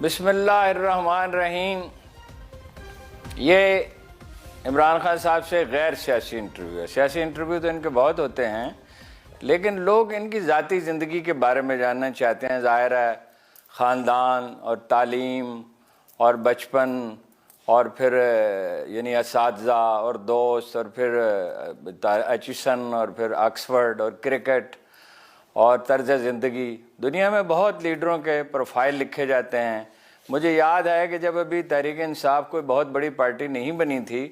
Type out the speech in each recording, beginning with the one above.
بسم اللہ الرحمن الرحیم. یہ عمران خان صاحب سے غیر سیاسی انٹرویو ہے. سیاسی انٹرویو تو ان کے بہت ہوتے ہیں، لیکن لوگ ان کی ذاتی زندگی کے بارے میں جاننا چاہتے ہیں. ظاہر ہے خاندان اور تعلیم اور بچپن اور پھر یعنی اساتذہ اور دوست اور پھر ایچسن اور پھر آکسفورڈ اور کرکٹ اور طرز زندگی. دنیا میں بہت لیڈروں کے پروفائل لکھے جاتے ہیں. مجھے یاد ہے کہ جب ابھی تحریک انصاف کوئی بہت بڑی پارٹی نہیں بنی تھی،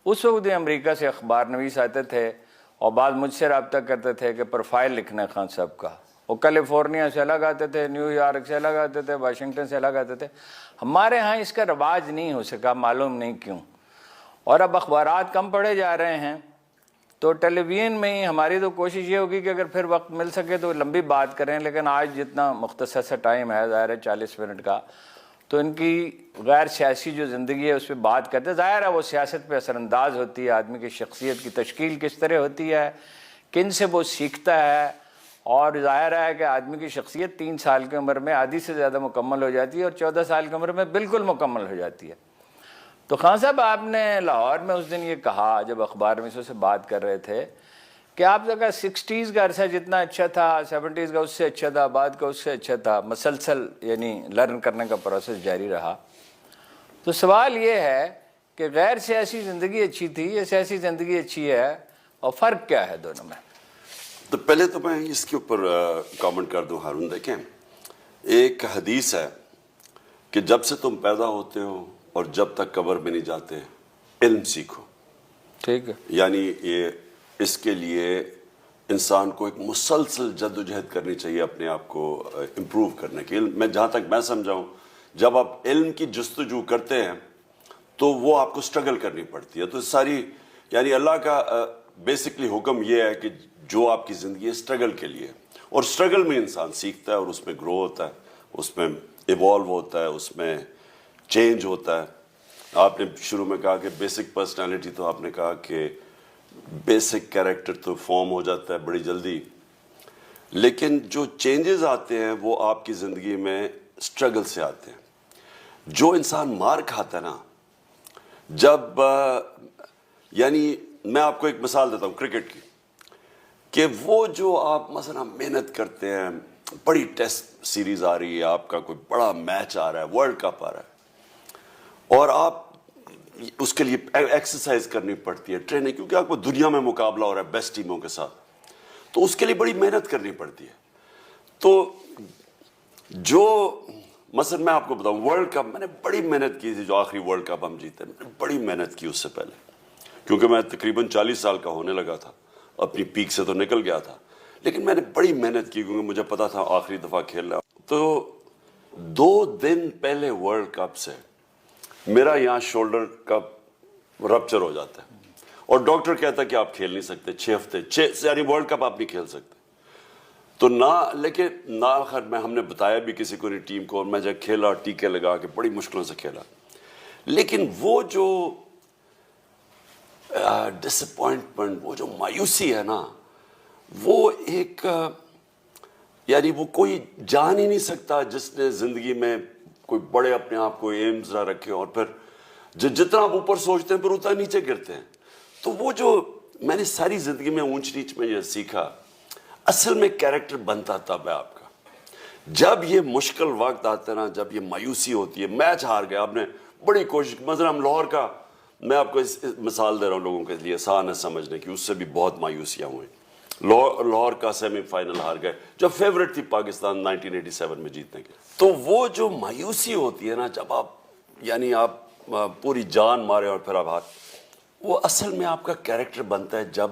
اس وقت بھی امریکہ سے اخبار نویس آتے تھے اور بعض مجھ سے رابطہ کرتے تھے کہ پروفائل لکھنا ہے خان صاحب کا. وہ کیلیفورنیا سے الگ آتے تھے، نیو یارک سے الگ آتے تھے، واشنگٹن سے الگ آتے تھے. ہمارے ہاں اس کا رواج نہیں ہو سکا، معلوم نہیں کیوں. اور اب اخبارات کم پڑھے جا رہے ہیں، تو ٹیلی ویژن میں ہی ہماری تو کوشش یہ ہوگی کہ اگر پھر وقت مل سکے تو لمبی بات کریں، لیکن آج جتنا مختصر سا ٹائم ہے، ظاہر ہے 40 منٹ کا، تو ان کی غیر سیاسی جو زندگی ہے اس پہ بات کرتے ہیں. ظاہر ہے وہ سیاست پہ اثر انداز ہوتی ہے، آدمی کی شخصیت کی تشکیل کس طرح ہوتی ہے، کن سے وہ سیکھتا ہے. اور ظاہر ہے کہ آدمی کی شخصیت 3 سال کی عمر میں آدھی سے زیادہ مکمل ہو جاتی ہے اور 14 سال کی عمر میں بالکل مکمل ہو جاتی ہے. تو خان صاحب آپ نے لاہور میں اس دن یہ کہا جب اخبار نویسوں سے بات کر رہے تھے کہ آپ کا 60s کا عرصہ جتنا اچھا تھا، 70s کا اس سے اچھا تھا، بعد کا اس سے اچھا تھا، مسلسل یعنی لرن کرنے کا پروسیس جاری رہا. تو سوال یہ ہے کہ غیر سیاسی زندگی اچھی تھی یا سیاسی زندگی اچھی ہے، اور فرق کیا ہے دونوں میں؟ تو پہلے تو میں اس کے اوپر کامنٹ کر دوں ہارون. دیکھیں، ایک حدیث ہے کہ جب سے تم پیدا ہوتے ہو اور جب تک قبر میں نہیں جاتے علم سیکھو. ٹھیک ہے. یعنی یہ اس کے لیے انسان کو ایک مسلسل جد و جہد کرنی چاہیے اپنے آپ کو امپروو کرنے کی. میں جہاں تک میں سمجھاؤں، جب آپ علم کی جستجو کرتے ہیں تو وہ آپ کو سٹرگل کرنی پڑتی ہے. تو ساری یعنی اللہ کا بیسکلی حکم یہ ہے کہ جو آپ کی زندگی ہے سٹرگل کے لیے، اور سٹرگل میں انسان سیکھتا ہے اور اس میں گرو ہوتا ہے، اس میں ایوالو ہوتا ہے، اس میں چینج ہوتا ہے. آپ نے شروع میں کہا کہ بیسک پرسنالٹی، تو آپ نے کہا کہ بیسک کیریکٹر تو فارم ہو جاتا ہے بڑی جلدی، لیکن جو چینجز آتے ہیں وہ آپ کی زندگی میں سٹرگل سے آتے ہیں. جو انسان مار کھاتا ہے نا، جب یعنی میں آپ کو ایک مثال دیتا ہوں کرکٹ کی، کہ وہ جو آپ مثلا محنت کرتے ہیں، بڑی ٹیسٹ سیریز آ رہی ہے، آپ کا کوئی بڑا میچ آ رہا ہے، ورلڈ کپ آ رہا ہے، اور آپ اس کے لیے ایکسرسائز کرنی پڑتی ہے، ٹریننگ، کیونکہ آپ کو دنیا میں مقابلہ ہو رہا ہے بیسٹ ٹیموں کے ساتھ، تو اس کے لیے بڑی محنت کرنی پڑتی ہے. تو جو مثلا میں آپ کو بتاؤں ورلڈ کپ، میں نے بڑی محنت کی تھی. جو آخری ورلڈ کپ ہم جیتے، میں نے بڑی محنت کی اس سے پہلے، کیونکہ میں تقریباً 40 سال کا ہونے لگا تھا، اپنی پیک سے تو نکل گیا تھا، لیکن میں نے بڑی محنت کی کیونکہ مجھے پتا تھا آخری دفعہ کھیلنا. تو 2 دن پہلے ورلڈ کپ سے میرا یہاں شولڈر کا رپچر ہو جاتا ہے، اور ڈاکٹر کہتا ہے کہ آپ کھیل نہیں سکتے 6 ہفتے، یعنی ورلڈ کپ آپ نہیں کھیل سکتے. تو لیکن آخر میں ہم نے بتایا بھی کسی کو نہیں، ٹیم کو، اور میں جب کھیلا ٹیکے لگا کے بڑی مشکلوں سے کھیلا. لیکن وہ جو ڈس اپوائنٹمنٹ، وہ جو مایوسی ہے نا، وہ ایک یعنی وہ کوئی جان ہی نہیں سکتا جس نے زندگی میں کوئی بڑے اپنے آپ کو ایمز نہ رکھے، اور پھر جتنا آپ اوپر سوچتے ہیں پھر اتنا نیچے گرتے ہیں. تو وہ جو میں نے ساری زندگی میں اونچ نیچ میں یہ سیکھا، اصل میں کیریکٹر بنتا تب ہے آپ کا جب یہ مشکل وقت آتا ہے نا، جب یہ مایوسی ہوتی ہے. میچ ہار گیا، آپ نے بڑی کوشش، مثلا ہم لاہور کا، میں آپ کو اس مثال دے رہا ہوں لوگوں کے لیے آسان ہے سمجھنے کی، اس سے بھی بہت مایوسیاں ہوئیں. لاہور کا سیمی فائنل ہار گئے، جو فیورٹ تھی پاکستان 1987 میں جیتنے کے. تو وہ جو مایوسی ہوتی ہے نا، جب آپ یعنی آپ پوری جان مارے اور پھر آپ وہ اصل میں آپ کا کیریکٹر بنتا ہے جب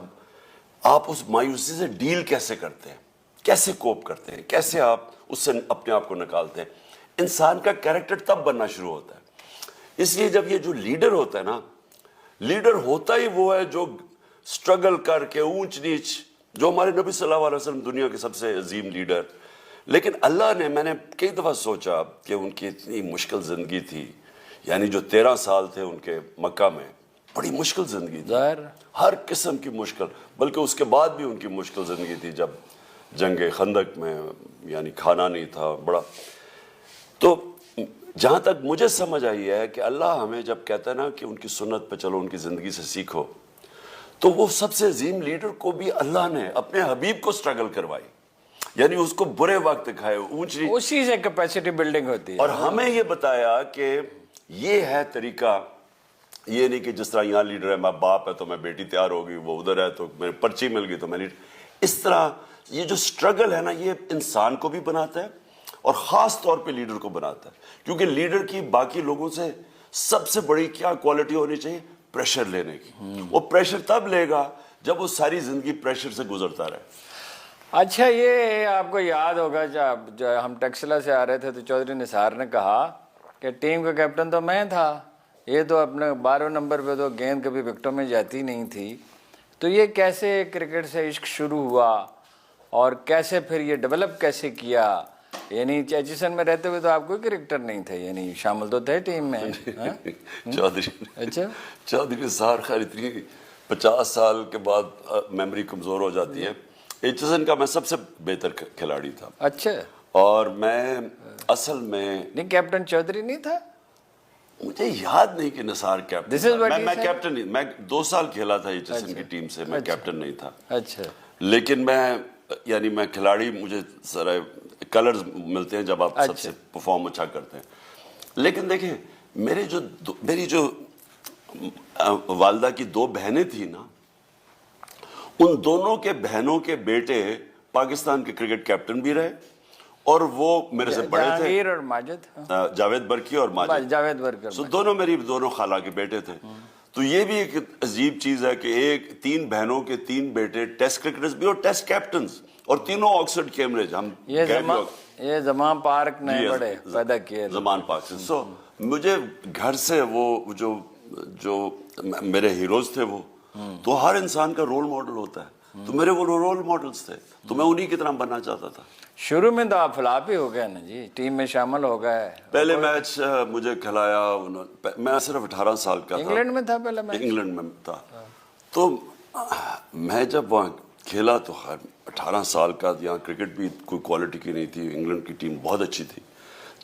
آپ اس مایوسی سے ڈیل کیسے کرتے ہیں، کیسے کوپ کرتے ہیں، کیسے آپ اس سے اپنے آپ کو نکالتے ہیں. انسان کا کیریکٹر تب بننا شروع ہوتا ہے. اس لیے جب یہ جو لیڈر ہوتا ہے نا، لیڈر ہوتا ہی وہ ہے جو سٹرگل کر کے اونچ نیچ، جو ہمارے نبی صلی اللہ علیہ وسلم دنیا کے سب سے عظیم لیڈر. لیکن اللہ نے، میں نے کئی دفعہ سوچا کہ ان کی اتنی مشکل زندگی تھی، یعنی جو 13 سال تھے ان کے مکہ میں، بڑی مشکل زندگی تھی، ہر قسم کی مشکل، بلکہ اس کے بعد بھی ان کی مشکل زندگی تھی جب جنگ خندق میں یعنی کھانا نہیں تھا بڑا. تو جہاں تک مجھے سمجھ آئی ہے کہ اللہ ہمیں جب کہتا ہے نا کہ ان کی سنت پہ چلو، ان کی زندگی سے سیکھو، تو وہ سب سے عظیم لیڈر کو بھی اللہ نے اپنے حبیب کو سٹرگل کروائی، یعنی اس کو برے وقت دکھائے، اونچ نیچ، اسی سے کیپیسٹی بلڈنگ ہوتی ہے. اور ہمیں یہ بتایا کہ یہ ہے طریقہ. یہ نہیں کہ جس طرح یہاں لیڈر ہے، میں باپ ہے تو میں بیٹی تیار ہوگی، وہ ادھر ہے تو میں پرچی مل گئی تو میں لیڈر. اس طرح یہ جو سٹرگل ہے نا، یہ انسان کو بھی بناتا ہے اور خاص طور پہ لیڈر کو بناتا ہے. کیونکہ لیڈر کی باقی لوگوں سے سب سے بڑی کیا کوالٹی ہونی چاہیے؟ پریشر لینے کی. وہ پریشر تب لے گا جب وہ ساری زندگی پریشر سے گزرتا رہے. اچھا، یہ آپ کو یاد ہوگا جب ہم ٹیکسلا سے آ رہے تھے تو چودھری نثار نے کہا کہ ٹیم کا کیپٹن تو میں تھا، یہ تو اپنے 12 نمبر پہ تو گیند کبھی وکٹوں میں جاتی نہیں تھی. تو یہ کیسے کرکٹ سے عشق شروع ہوا اور کیسے پھر یہ ڈیولپ کیسے کیا؟ یعنی ایچیسن میں رہتے ہوئے تو آپ کوئی کرکٹر نہیں تھے، یعنی شامل تو تھے ٹیم میں. اچھا، چودھری نثار خیر اتنی 50 سال کے بعد میموری کمزور ہو جاتی ہے. ایچیسن کا میں سب سے بہتر کھلاڑی تھا. اچھا، اور میں اصل میں نہیں کیپٹن چودھری نہیں تھا؟ مجھے یاد نہیں کہ نثار کیپٹن This is what تھا. he میں said. کیپٹن نہیں، میں 2 سال کھیلا تھا ایچیسن کی ٹیم سے، میں کیپٹن نہیں تھا. اچھا، لیکن میں کھلاڑی، مجھے ذرا کلرز ملتے ہیں جب آپ سب سے پرفارم اچھا کرتے ہیں. لیکن دیکھیں میری جو والدہ کی 2 بہنیں تھیں نا، ان دونوں کے بہنوں کے بیٹے پاکستان کے کرکٹ کیپٹن بھی رہے، اور وہ میرے سے بڑے تھے. جہانگیر اور ماجد، جاوید برکی اور ماجد، جاوید برکر. سو دونوں خالہ کے بیٹے تھے. تو یہ بھی ایک عجیب چیز ہے کہ 3 بہنوں کے 3 بیٹے ٹیسٹ کرکٹرز بھی اور ٹیسٹ کیپٹنز، اور تینوں آکسفورڈ کیمبرج. ہم یہ زمان پارک نے بڑے پیدا کیے زمان پارک سے. سو مجھے گھر سے وہ جو میرے ہیروز تھے، وہ تو ہر انسان کا رول ماڈل ہوتا ہے، تو میرے وہ رول ماڈلز تھے، تو میں انہی کی طرح بننا چاہتا تھا. شروع میں تو آپ فلاپ ہی ہو گئے نا جی، ٹیم میں شامل ہو گئے. پہلے میچ مجھے کھلایا، میں صرف 18 سال کا تھا. انگلینڈ میں تھا پہلے میچ؟ انگلینڈ میں تھا. تو میں جب وہاں کھیلا تو 18 سال کا، یہاں کرکٹ بھی کوئی کوالٹی کی نہیں تھی، انگلینڈ کی ٹیم بہت اچھی تھی.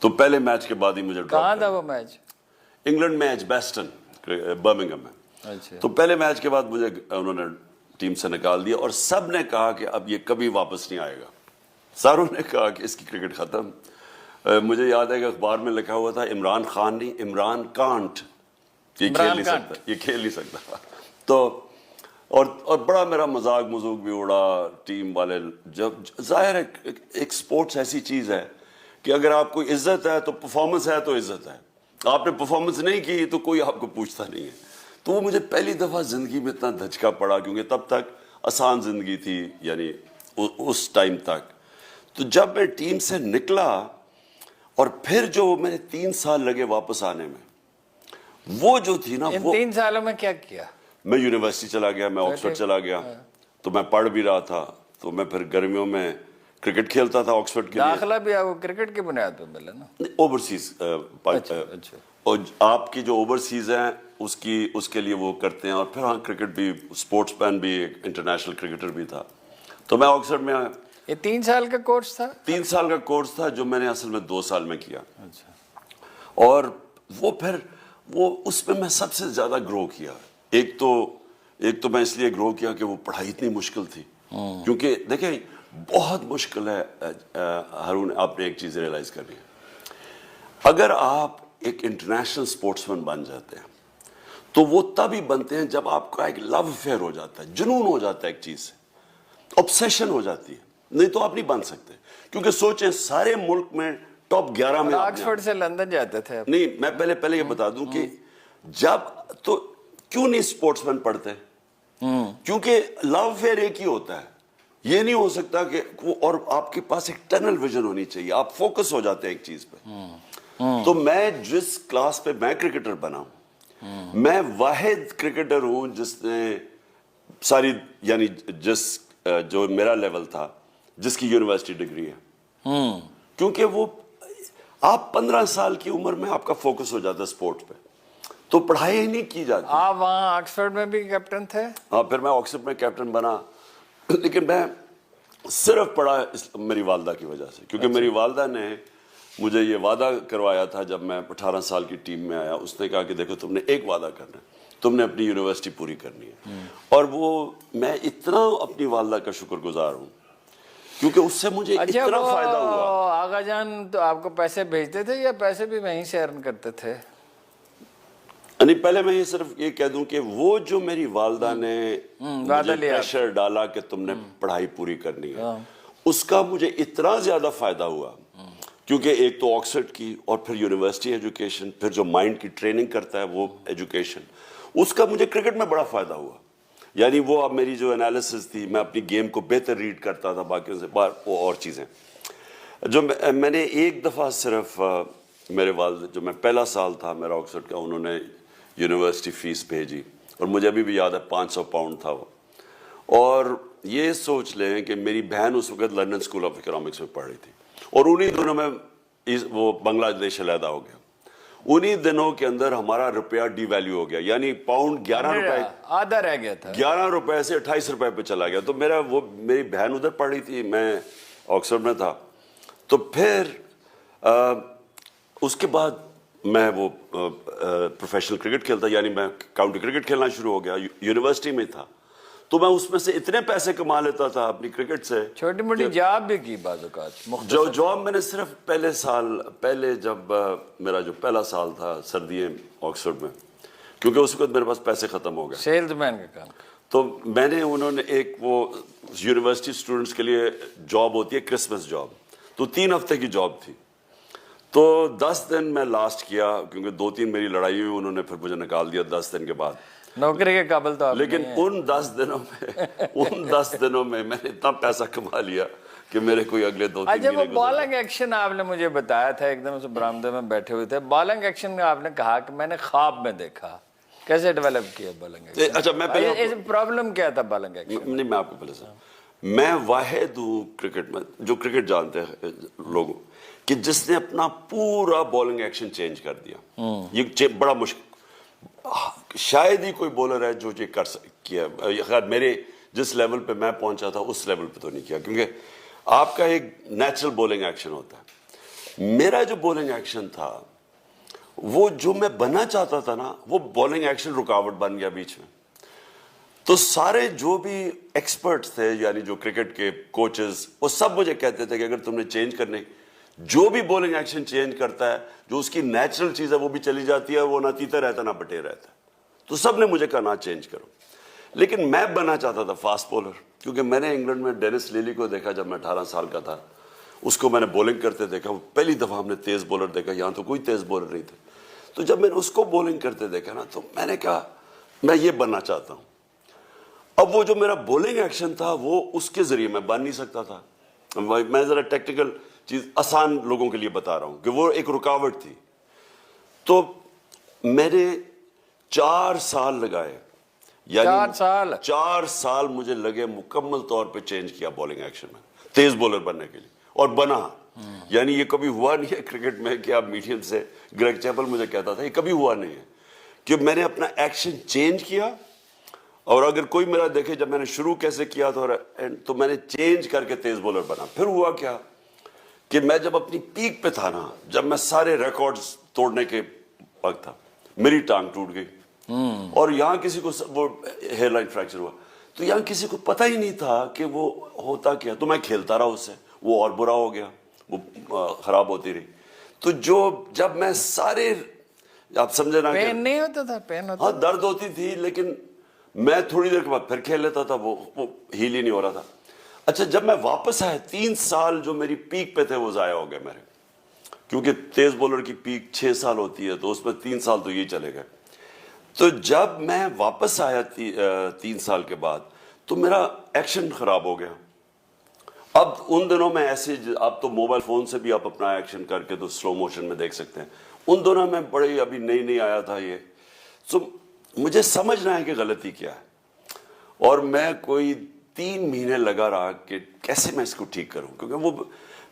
تو پہلے میچ کے بعد ہی مجھے کہاں تھا وہ میچ؟ انگلینڈ میں، ایجباسٹن، برمنگھم میں. اچھا. تو پہلے میچ کے بعد مجھے انہوں نے ٹیم سے نکال دیا، اور سب نے کہا کہ اب یہ کبھی واپس نہیں آئے گا. ساروں نے کہا کہ اس کی کرکٹ ختم. مجھے یاد ہے کہ اخبار میں لکھا ہوا تھا عمران خان نہیں، عمران کانٹ، یہ کھیل نہیں سکتا. تو اور بڑا میرا مذاق بھی اڑا ٹیم والے. جب ظاہر ہے ایک سپورٹس ایسی چیز ہے کہ اگر آپ کو عزت ہے تو پرفارمنس ہے تو عزت ہے، آپ نے پرفارمنس نہیں کی تو کوئی آپ کو پوچھتا نہیں ہے. تو وہ مجھے پہلی دفعہ زندگی میں اتنا دھچکا پڑا، کیونکہ تب تک آسان زندگی تھی، یعنی اس ٹائم تک. تو جب میں ٹیم سے نکلا اور پھر جو میرے 3 سال لگے واپس آنے میں، وہ جو تھی نا، ان 3 سالوں میں کیا کیا؟ میں یونیورسٹی چلا گیا، میں آکسفورڈ چلا گیا. تو میں پڑھ بھی رہا تھا، تو میں پھر گرمیوں میں کرکٹ کھیلتا تھا آکسفورڈ کے لیے. داخلہ بھی آپ کو کرکٹ کی بنیاد پہ ملا نا؟ اوورسیز، اور آپ کی جو اوورسیز ہیں اس کے لیے وہ کرتے ہیں. اور پھر ہاں کرکٹ بھی، اسپورٹس مین بھی، ایک انٹرنیشنل کرکٹر بھی تھا. تو میں آکسفورڈ میں، یہ 3 سال کا کورس تھا؟ 3 سال کا کورس تھا، جو میں نے اصل میں 2 سال میں کیا. اور وہ پھر اس میں سب سے زیادہ گرو کیا. ایک تو میں اس لیے گرو کیا کہ وہ پڑھائی اتنی مشکل تھی. کیونکہ دیکھیں بہت مشکل ہے ہارون، آپ نے ایک چیز ریئلائز کرنی ہے. اگر آپ ایک انٹرنیشنل سپورٹس مین بن جاتے ہیں تو وہ تب ہی بنتے ہیں جب آپ کا ایک لو افیئر ہو جاتا ہے، جنون ہو جاتا ہے ایک چیز سے، obsession ہو جاتی ہے. نہیں تو آپ نہیں بن سکتے. کیونکہ سوچیں سارے ملک میں ٹاپ 11 میں، آکسفورڈ سے لندن جاتے تھے. نہیں، میں پہلے یہ بتا دوں کہ جب تو کیوں نہیں سپورٹس مین پڑھتے؟ کیونکہ لو افیئر ایک ہی ہوتا ہے. یہ نہیں ہو سکتا کہ اور آپ کے پاس ایک ٹنل ویژن ہونی چاہیے، آپ فوکس ہو جاتے ہیں ایک چیز پہ. تو میں جس کلاس پہ میں کرکٹر بنا ہوں، میں واحد کرکٹر ہوں جس نے ساری، یعنی جو میرا لیول تھا، جس کی یونیورسٹی ڈگری ہے. کیونکہ وہ آپ 15 سال کی عمر میں آپ کا فوکس ہو جاتا ہے سپورٹ پہ، تو پڑھائی ہی نہیں کی جاتی. آپ وہاں آکسفورڈ میں بھی کیپٹن تھے؟ ہاں، پھر میں آکسفورڈ میں کیپٹن بنا. لیکن میں صرف پڑھا میری والدہ کی وجہ سے، کیونکہ میری والدہ نے مجھے یہ وعدہ کروایا تھا جب میں 18 سال کی ٹیم میں آیا. اس نے کہا کہ دیکھو تم نے ایک وعدہ کرنا ہے, تم نے اپنی یونیورسٹی پوری کرنی ہے. اور وہ میں اتنا اپنی والدہ کا شکر گزار ہوں کیونکہ اس سے مجھے اتنا فائدہ ہوا. آغا جان تو آپ کو پیسے بھیجتے تھے یا پیسے بھی وہیں سے ارن کرتے تھے؟ نہیں, پہلے میں یہ صرف یہ کہہ دوں کہ وہ جو میری والدہ نے مجھے پریشر ڈالا کہ تم نے پڑھائی پوری کرنی ہے, اس کا مجھے اتنا زیادہ فائدہ ہوا کیونکہ ایک تو آکسفورڈ کی اور پھر یونیورسٹی ایجوکیشن, پھر جو مائنڈ کی ٹریننگ کرتا ہے وہ ایجوکیشن, اس کا مجھے کرکٹ میں بڑا فائدہ ہوا. یعنی وہ اب میری جو انالیسس تھی, میں اپنی گیم کو بہتر ریڈ کرتا تھا باقیوں سے, وہ اور چیزیں جو میں نے ایک دفعہ صرف میرے والد, جو میں پہلا سال تھا میرا آکسفورڈ کا, انہوں نے یونیورسٹی فیس بھیجی اور مجھے ابھی بھی یاد ہے 500 پاؤنڈ تھا وہ. اور یہ سوچ لیں کہ میری بہن اس وقت لنڈن اسکول آف اکنامکس میں پڑھ رہی تھی اور انہی دنوں میں وہ بنگلہ دیش علیحدہ ہو گیا. انہی دنوں کے اندر ہمارا روپیہ ڈی ویلیو ہو گیا, یعنی پاؤنڈ 11 روپے, آدھا رہ گیا تھا, 11 روپے سے 28 روپے پہ چلا گیا. تو میری بہن ادھر پڑھ رہی تھی, میں آکسفورڈ میں تھا. تو پھر اس کے بعد میں وہ پروفیشنل کرکٹ کھیلتا, یعنی میں کاؤنٹی کرکٹ کھیلنا شروع ہو گیا, یونیورسٹی میں تھا. تو میں اس میں سے اتنے پیسے کما لیتا تھا اپنی کرکٹ سے. چھوٹی موٹی جاب بھی کی بعض اوقات. جو جاب میں نے صرف پہلے جب میرا جو پہلا سال تھا سردییں آکسفورڈ میں, کیونکہ اس وقت میرے پاس پیسے ختم ہو گئے, سیلز مین کا کام, تو میں نے, انہوں نے ایک وہ یونیورسٹی اسٹوڈنٹس کے لیے جاب ہوتی ہے کرسمس جاب, تو 3 ہفتے کی جاب تھی. تو 10 دن میں لاسٹ کیا کیونکہ 2-3 میری لڑائی ہوئی, انہوں نے پھر مجھے نکال دیا 10 دن کے بعد. نوکری کے قابل تو آپ لیکن ان 10 دنوں میں میں نے اتنا پیسہ کما لیا کہ میرے کوئی اگلے 2-3 اچھا, وہ مہینے بالنگ ایکشن آپ نے مجھے بتایا تھا, ایک دم سے برآمدے میں بیٹھے ہوئے تھے, بالنگ ایکشن میں آپ نے کہا کہ میں نے خواب میں دیکھا. کیسے ڈیولپ کیا بالنگ ایکشن؟ اچھا, میں پہلے پرابلم کیا تھا بالنگ ایکشن؟ نہیں, میں آپ کو پہلے سے, میں واحد ہوں کرکٹ میں جو کرکٹ جانتے ہیں لوگوں کہ جس نے اپنا پورا بالنگ ایکشن چینج کر دیا. یہ بڑا مشکل, شاید ہی کوئی بولر ہے جو یہ کر کیا. خیر میرے جس لیول پہ میں پہنچا تھا اس لیول پہ تو نہیں کیا, کیونکہ آپ کا ایک نیچرل بولنگ ایکشن ہوتا ہے. میرا جو بولنگ ایکشن تھا, وہ جو میں بننا چاہتا تھا نا, وہ بولنگ ایکشن رکاوٹ بن گیا بیچ میں. تو سارے جو بھی ایکسپرٹس تھے, یعنی جو کرکٹ کے کوچز, وہ سب مجھے کہتے تھے کہ اگر تم نے چینج کرنے, جو بھی بولنگ ایکشن چینج کرتا ہے, جو اس کی نیچرل چیز ہے وہ بھی چلی جاتی ہے, وہ نہ تیتا رہتا نہ بٹے رہتا ہے. تو سب نے مجھے کہا نہ چینج کرو. لیکن میں بننا چاہتا تھا فاسٹ بولر, کیونکہ میں نے انگلینڈ میں ڈینس لیلی کو دیکھا جب میں 18 سال کا تھا. اس کو میں نے بولنگ کرتے دیکھا, وہ پہلی دفعہ ہم نے تیز بولر دیکھا, یہاں تو کوئی تیز بولر نہیں تھے. تو جب میں نے اس کو بولنگ کرتے دیکھا نا, تو میں نے کہا میں یہ بننا چاہتا ہوں. اب وہ جو میرا بولنگ ایکشن تھا وہ اس کے ذریعے میں بن نہیں سکتا تھا. میں ذرا ٹیکٹیکل چیز آسان لوگوں کے لیے بتا رہا ہوں کہ وہ ایک رکاوٹ تھی. تو میں نے 4 سال لگائے, یعنی 4 سال مجھے لگے مکمل طور پہ چینج کیا بولنگ ایکشن میں تیز بولر بننے کے لیے, اور بنا. یعنی یہ کبھی ہوا نہیں ہے کرکٹ میں کہ آپ میڈیم سے, گریگ چیپل مجھے کہتا تھا, یہ کبھی ہوا نہیں ہے کہ میں نے اپنا ایکشن چینج کیا. اور اگر کوئی میرا دیکھے جب میں نے شروع کیسے کیا تو میں نے چینج کر کے تیز بولر بنا. پھر ہوا کیا کہ میں جب اپنی پیک پہ تھا نا, جب میں سارے ریکارڈز توڑنے کے وقت تھا, میری ٹانگ ٹوٹ گئی اور یہاں کسی کو وہ ہیئر لائن فریکچر ہوا. تو یہاں کسی کو پتہ ہی نہیں تھا کہ وہ ہوتا کیا. تو میں کھیلتا رہا اس سے, وہ اور برا ہو گیا, وہ خراب ہوتی رہی. تو جب میں سارے, آپ سمجھے نا, پین نہیں ہوتا تھا, پین ہوتا, ہاں درد ہوتی تھی, لیکن میں تھوڑی دیر کے بعد پھر کھیل لیتا تھا, وہ ہیل ہی نہیں ہو رہا تھا. اچھا, جب میں واپس آیا 3 سال جو میری پیک پہ تھے وہ ضائع ہو گئے میرے, کیونکہ تیز بولر کی پیک 6 سال ہوتی ہے, تو اس میں 3 سال تو یہ چلے گئے. تو جب میں واپس آیا 3 سال کے بعد, تو میرا ایکشن خراب ہو گیا. اب ان دنوں میں ایسے, آپ تو موبائل فون سے بھی آپ اپنا ایکشن کر کے تو سلو موشن میں دیکھ سکتے ہیں. ان دنوں میں بڑے ابھی نئی آیا تھا یہ, تو مجھے سمجھنا ہے کہ غلطی کیا ہے, اور میں کوئی 3 مہینے لگا رہا کہ کیسے میں اس کو ٹھیک کروں, کیونکہ وہ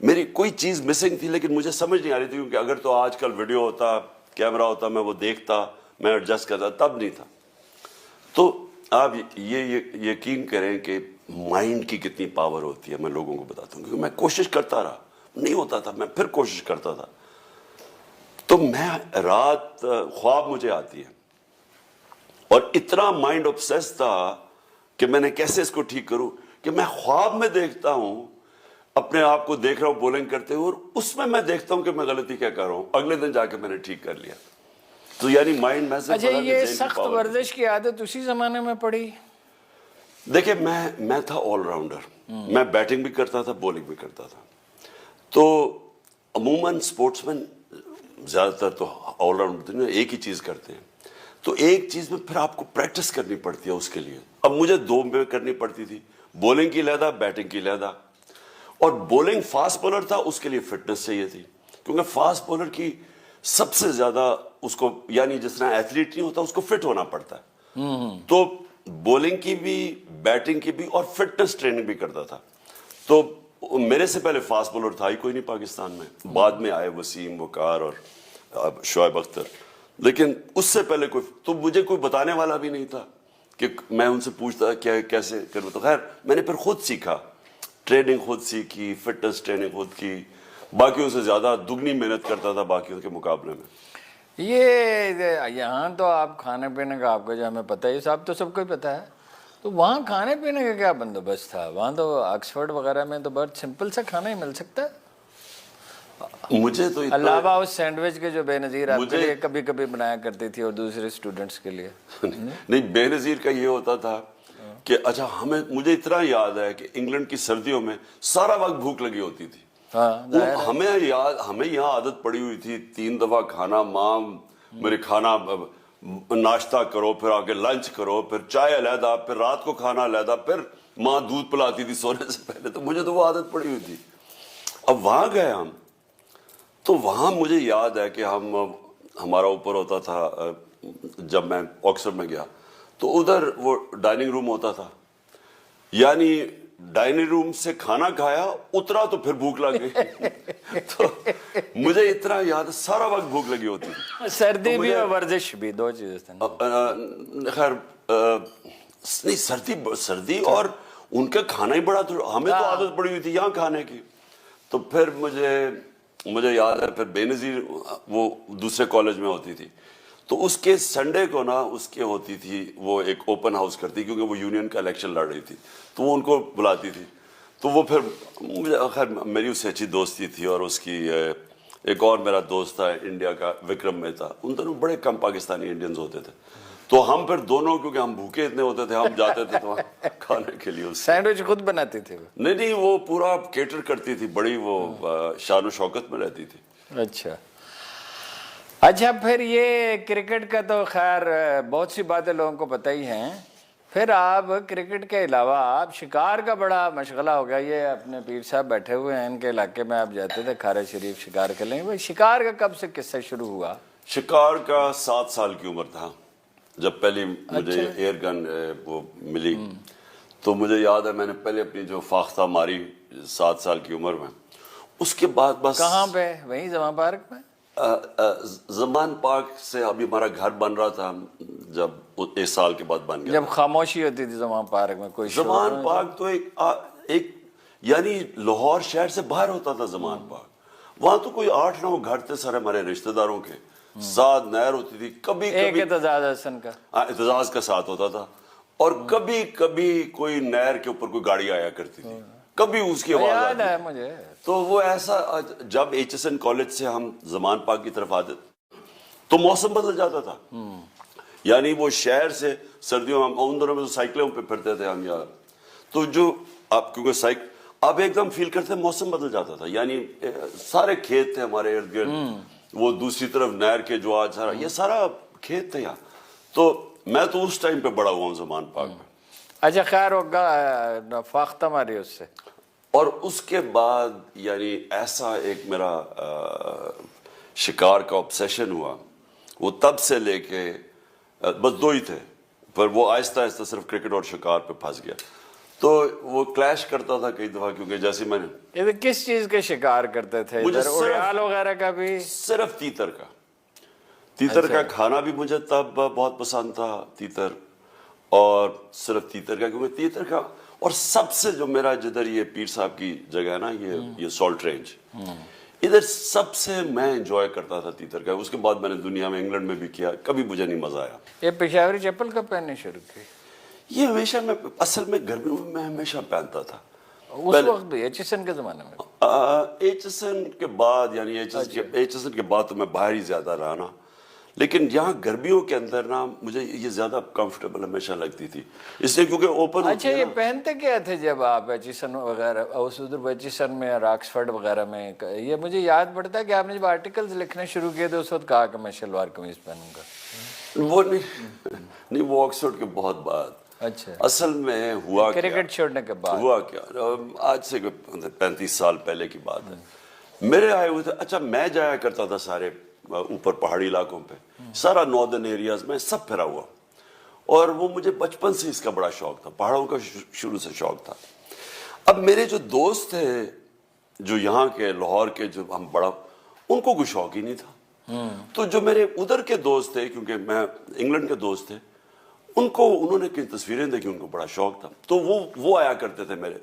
میری کوئی چیز مسنگ تھی لیکن مجھے سمجھ نہیں آ رہی تھی. کیونکہ اگر تو آج کل ویڈیو ہوتا, کیمرہ ہوتا, میں وہ دیکھتا, میں ایڈجسٹ کرتا, تب نہیں تھا. تو آپ یہ یقین کریں کہ مائنڈ کی کتنی پاور ہوتی ہے, میں لوگوں کو بتاتا ہوں, کیونکہ میں کوشش کرتا رہا, نہیں ہوتا تھا, میں پھر کوشش کرتا تھا. تو میں رات خواب مجھے آتی ہے, اور اتنا مائنڈ obsessed تھا کہ میں نے کیسے اس کو ٹھیک کروں, کہ میں خواب میں دیکھتا ہوں اپنے آپ کو, دیکھ رہا ہوں بولنگ کرتے ہوئے, اور اس میں میں دیکھتا ہوں کہ میں غلطی کیا کر رہا ہوں. اگلے دن جا کے میں نے ٹھیک کر لیا. تو یعنی مائنڈ میں سے. اچھا, یہ سخت ورزش کی عادت اسی زمانے میں پڑی؟ دیکھیں میں تھا آل راؤنڈر, میں بیٹنگ بھی کرتا تھا, بولنگ بھی کرتا تھا. تو عموماً اسپورٹس مین زیادہ تر تو آل راؤنڈر ایک ہی چیز کرتے ہیں, تو ایک چیز میں پھر آپ کو پریکٹس کرنی پڑتی ہے اس کے لیے. اب مجھے 2 میں کرنی پڑتی تھی, بولنگ کی علیحدہ, بیٹنگ کی علیحدہ. اور بولنگ فاسٹ بولر تھا, اس کے لیے فٹنس چاہیے تھی, کیونکہ فاسٹ بولر کی سب سے زیادہ اس کو, یعنی جس طرح ایتھلیٹ نہیں ہوتا اس کو فٹ ہونا پڑتا ہے. تو بولنگ کی بھی, بیٹنگ کی بھی, اور فٹنس ٹریننگ بھی کرتا تھا. تو میرے سے پہلے فاسٹ بولر تھا ہی کوئی نہیں پاکستان میں, بعد میں آئے وسیم, وقار اور شعیب اختر, لیکن اس سے پہلے کوئی, تو مجھے کوئی بتانے والا بھی نہیں تھا کہ میں ان سے پوچھتا کیا کیسے کروں. تو خیر میں نے پھر خود سیکھا, ٹریننگ خود سیکھی, فٹنس ٹریننگ خود کی, باقیوں سے زیادہ دگنی محنت کرتا تھا باقیوں کے مقابلے میں. یہ یہاں تو آپ کھانے پینے کا آپ کو جو ہمیں پتہ ہے, یہ صاحب تو سب کو ہی پتہ ہے, تو وہاں کھانے پینے کا کیا بندوبست تھا؟ وہاں تو آکسفورڈ وغیرہ میں تو بہت سمپل سا کھانا ہی مل سکتا ہے. مجھے تو علاوہ اس سینڈوچ کے جو بے نظیر آپ کے لیے کبھی کبھی بنایا کرتی تھی اور دوسرے اسٹوڈنٹس کے لیے. نہیں, بے نظیر کا یہ ہوتا تھا کہ اچھا مجھے اتنا یاد ہے کہ انگلینڈ کی سردیوں میں سارا وقت بھوک لگی ہوتی تھی. ہمیں یہاں عادت پڑی ہوئی تھی 3 دفعہ کھانا, ماں میرے کھانا ناشتہ کرو, پھر آگے لنچ کرو, پھر چائے علیحدہ, پھر رات کو کھانا علیحدہ, پھر ماں دودھ پلاتی تھی سونے سے پہلے. تو مجھے تو وہ عادت پڑی ہوئی تھی. اب وہاں گئے ہم, تو وہاں مجھے یاد ہے کہ ہمارا اوپر ہوتا تھا, جب میں آکسفورڈ میں گیا تو ادھر وہ ڈائننگ روم ہوتا تھا, یعنی ڈائننگ روم سے کھانا کھایا, اترا تو پھر بھوک لگ گئی. تو مجھے اتنا یاد ہے سارا وقت بھوک لگی ہوتی تھی. سردی بھی اور ورزش بھی, 2 چیزیں. خیر نہیں, سردی اور ان کا کھانا ہی بڑا, ہمیں تو عادت پڑی ہوئی تھی یہاں کھانے کی. تو پھر مجھے یاد ہے پھر بے نظیر وہ دوسرے کالج میں ہوتی تھی, تو اس کے سنڈے کو نا اس کے ہوتی تھی وہ ایک اوپن ہاؤس کرتی, کیونکہ وہ یونین کا الیکشن لڑ رہی تھی, تو وہ ان کو بلاتی تھی. تو وہ پھر مجھے خیر میری اس سے اچھی دوستی تھی, اور اس کی ایک اور میرا دوست تھا انڈیا کا, وکرم مہتا, ان دونوں بڑے کم پاکستانی انڈینز ہوتے تھے. تو ہم پھر دونوں, کیونکہ ہم بھوکے اتنے ہوتے تھے, ہم جاتے تھے تو کھانے کے لیے. سینڈوچ خود بناتی تھی؟ نہیں, وہ پورا کیٹر کرتی تھی, بڑی وہ شان و شوکت میں رہتی تھی. اچھا پھر یہ کرکٹ کا تو خیر بہت سی باتیں لوگوں کو پتہ ہی ہیں. پھر آپ کرکٹ کے علاوہ آپ شکار کا بڑا مشغلہ ہو گیا. یہ اپنے پیر صاحب بیٹھے ہوئے ہیں, ان کے علاقے میں آپ جاتے تھے کھارے شریف شکار کھیلیں. وہ شکار کا کب سے قصہ شروع ہوا؟ شکار کا 7 سال کی عمر تھا جب پہلی مجھے ایئر گن وہ ملی. تو مجھے یاد ہے میں نے پہلے اپنی جو فاختہ ماری 7 سال کی عمر میں. اس کے بعد بس. کہاں پہ؟ وہیں زمان پارک میں؟ زمان پارک سے ابھی ہمارا گھر بن رہا تھا, جب 1 سال کے بعد بن گیا. جب خاموشی ہوتی تھی زمان پارک میں, کوئی زمان پارک تو ایک یعنی لاہور شہر سے باہر ہوتا تھا زمان پارک. وہاں تو کوئی 8-9 گھر تھے سارے ہمارے رشتہ داروں کے, ساتھ نہر ہوتی تھی, کبھی ایک اعتزاز حسن کا, اعتزاز کا ساتھ ہوتا تھا, اور کبھی کبھی کوئی نہر کے اوپر کوئی گاڑی آیا کرتی تھی, کبھی اس کی آواز آتی ہے مجھے. تو وہ ایسا, جب HSN کالج سے ہم زمان پارک کی طرف آتے تو موسم بدل جاتا تھا. یعنی وہ شہر سے سردیوں ہم ان دنوں میں سائیکلوں پہ پھرتے تھے ہم یار, تو جو آپ کیونکہ آپ ایک دم فیل کرتے موسم بدل جاتا تھا. یعنی سارے کھیت تھے ہمارے ارد گرد, وہ دوسری طرف نہر کے جو آج سارا یہ سارا کھیت تھے یہاں. تو میں تو اس ٹائم پہ بڑا ہوا ہوں زمان پارک میں. اچھا خیر ہوگا فاختہ ماری اس سے. اور اس کے بعد یعنی ایسا ایک میرا شکار کا obsession ہوا, وہ تب سے لے کے بس 2 ہی تھے, پر وہ آہستہ آہستہ صرف کرکٹ اور شکار پہ پھنس گیا. تو وہ کلیش کرتا تھا کئی دفعہ, کیونکہ جیسے میں نے کس چیز کے شکار کرتے تھے؟ اڑیال وغیرہ کا بھی؟ صرف تیتر کا کھانا بھی مجھے تب بہت پسند تھا, تیتر, اور صرف تیتر کا, کیونکہ تیتر کا اور سب سے جو میرا جدھر یہ پیر صاحب کی جگہ ہے نا یہ سالٹ رینج، ادھر سب سے میں انجوائے کرتا تھا تیتر کا. اس کے بعد میں نے دنیا میں انگلینڈ میں بھی کیا، کبھی مجھے نہیں مزہ آیا. یہ پشاوری چپل کب پہننے شروع کی؟ یہ ہمیشہ میں اصل میں گرمیوں میں ہمیشہ پہنتا تھا. اس وقت بھی ایچسن کے زمانے میں؟ ایچسن کے بعد، یعنی ایچسن کے بعد تو میں باہر ہی زیادہ رہا نا، لیکن یہاں گرمیوں کے اندر نا مجھے یہ زیادہ کمفرٹیبل ہمیشہ لگتی تھی، اس لیے کیونکہ اوپن. اچھا یہ پہنتے کیا تھے جب آپ ایچسن وغیرہ ادھر ایچسن میں اور آکسفورڈ وغیرہ میں؟ یہ مجھے یاد پڑتا ہے کہ آپ نے جب آرٹیکلز لکھنے شروع کیے تو اس وقت کہا کہ میں شلوار قمیض پہنوں گا. وہ نہیں، وہ آکسفورڈ کے بہت بعد. اچھا، اصل میں ہوا کرکٹ چھوڑنے کے بعد ہوا کیا، آج سے 35 سال پہلے کی بات ہے. میرے آئے ہوئے تھے، اچھا میں جایا کرتا تھا سارے اوپر پہاڑی علاقوں پہ، سارا ناردرن ایریاز میں سب پھرا ہوا، اور وہ مجھے بچپن سے اس کا بڑا شوق تھا، پہاڑوں کا شروع سے شوق تھا. اب میرے جو دوست تھے جو یہاں کے لاہور کے، جو ہم بڑا، ان کو کوئی شوق ہی نہیں تھا. تو جو میرے ادھر کے دوست تھے، کیونکہ میں انگلینڈ کے دوست تھے، انہوں نے کئی تصویریں دیکھی، ان کو بڑا شوق تھا. تو وہ آیا کرتے تھے میرے،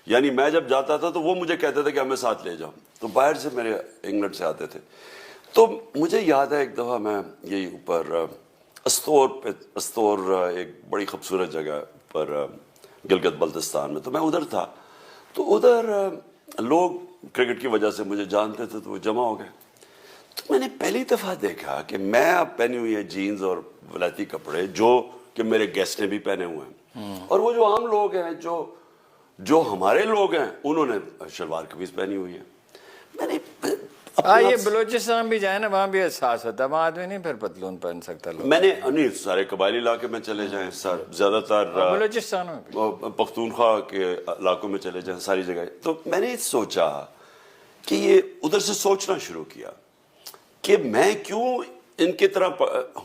یعنی میں جب جاتا تھا تو وہ مجھے کہتے تھے کہ ہمیں ساتھ لے جاؤ. تو باہر سے میرے انگلینڈ سے آتے تھے. تو مجھے یاد ہے ایک دفعہ میں یہی اوپر استور ایک بڑی خوبصورت جگہ پر گلگت بلتستان میں، تو میں ادھر تھا. تو ادھر لوگ کرکٹ کی وجہ سے مجھے جانتے تھے تو وہ جمع ہو گئے. تو میں نے پہلی دفعہ دیکھا کہ میں اب پہنی ہوئی ہے جینز اور ولایتی کپڑے جو کہ میرے گیسٹ نے بھی پہنے ہوئے ہیں، اور وہ جو عام لوگ ہیں جو ہمارے لوگ ہیں انہوں نے شلوار قمیض پہنی ہوئی ہے. میں نے یہ بلوچستان بھی جائے نا، وہاں بھی احساس ہوتا ہے، وہاں آدمی نہیں پھر پتلون پہن سکتا. میں نے نہیں، سارے قبائلی علاقے میں چلے جائیں، زیادہ تر بلوچستان میں پختونخوا کے علاقوں میں چلے جائیں، ساری جگہ. تو میں نے سوچا کہ یہ ادھر سے سوچنا شروع کیا کہ میں کیوں ان کی طرح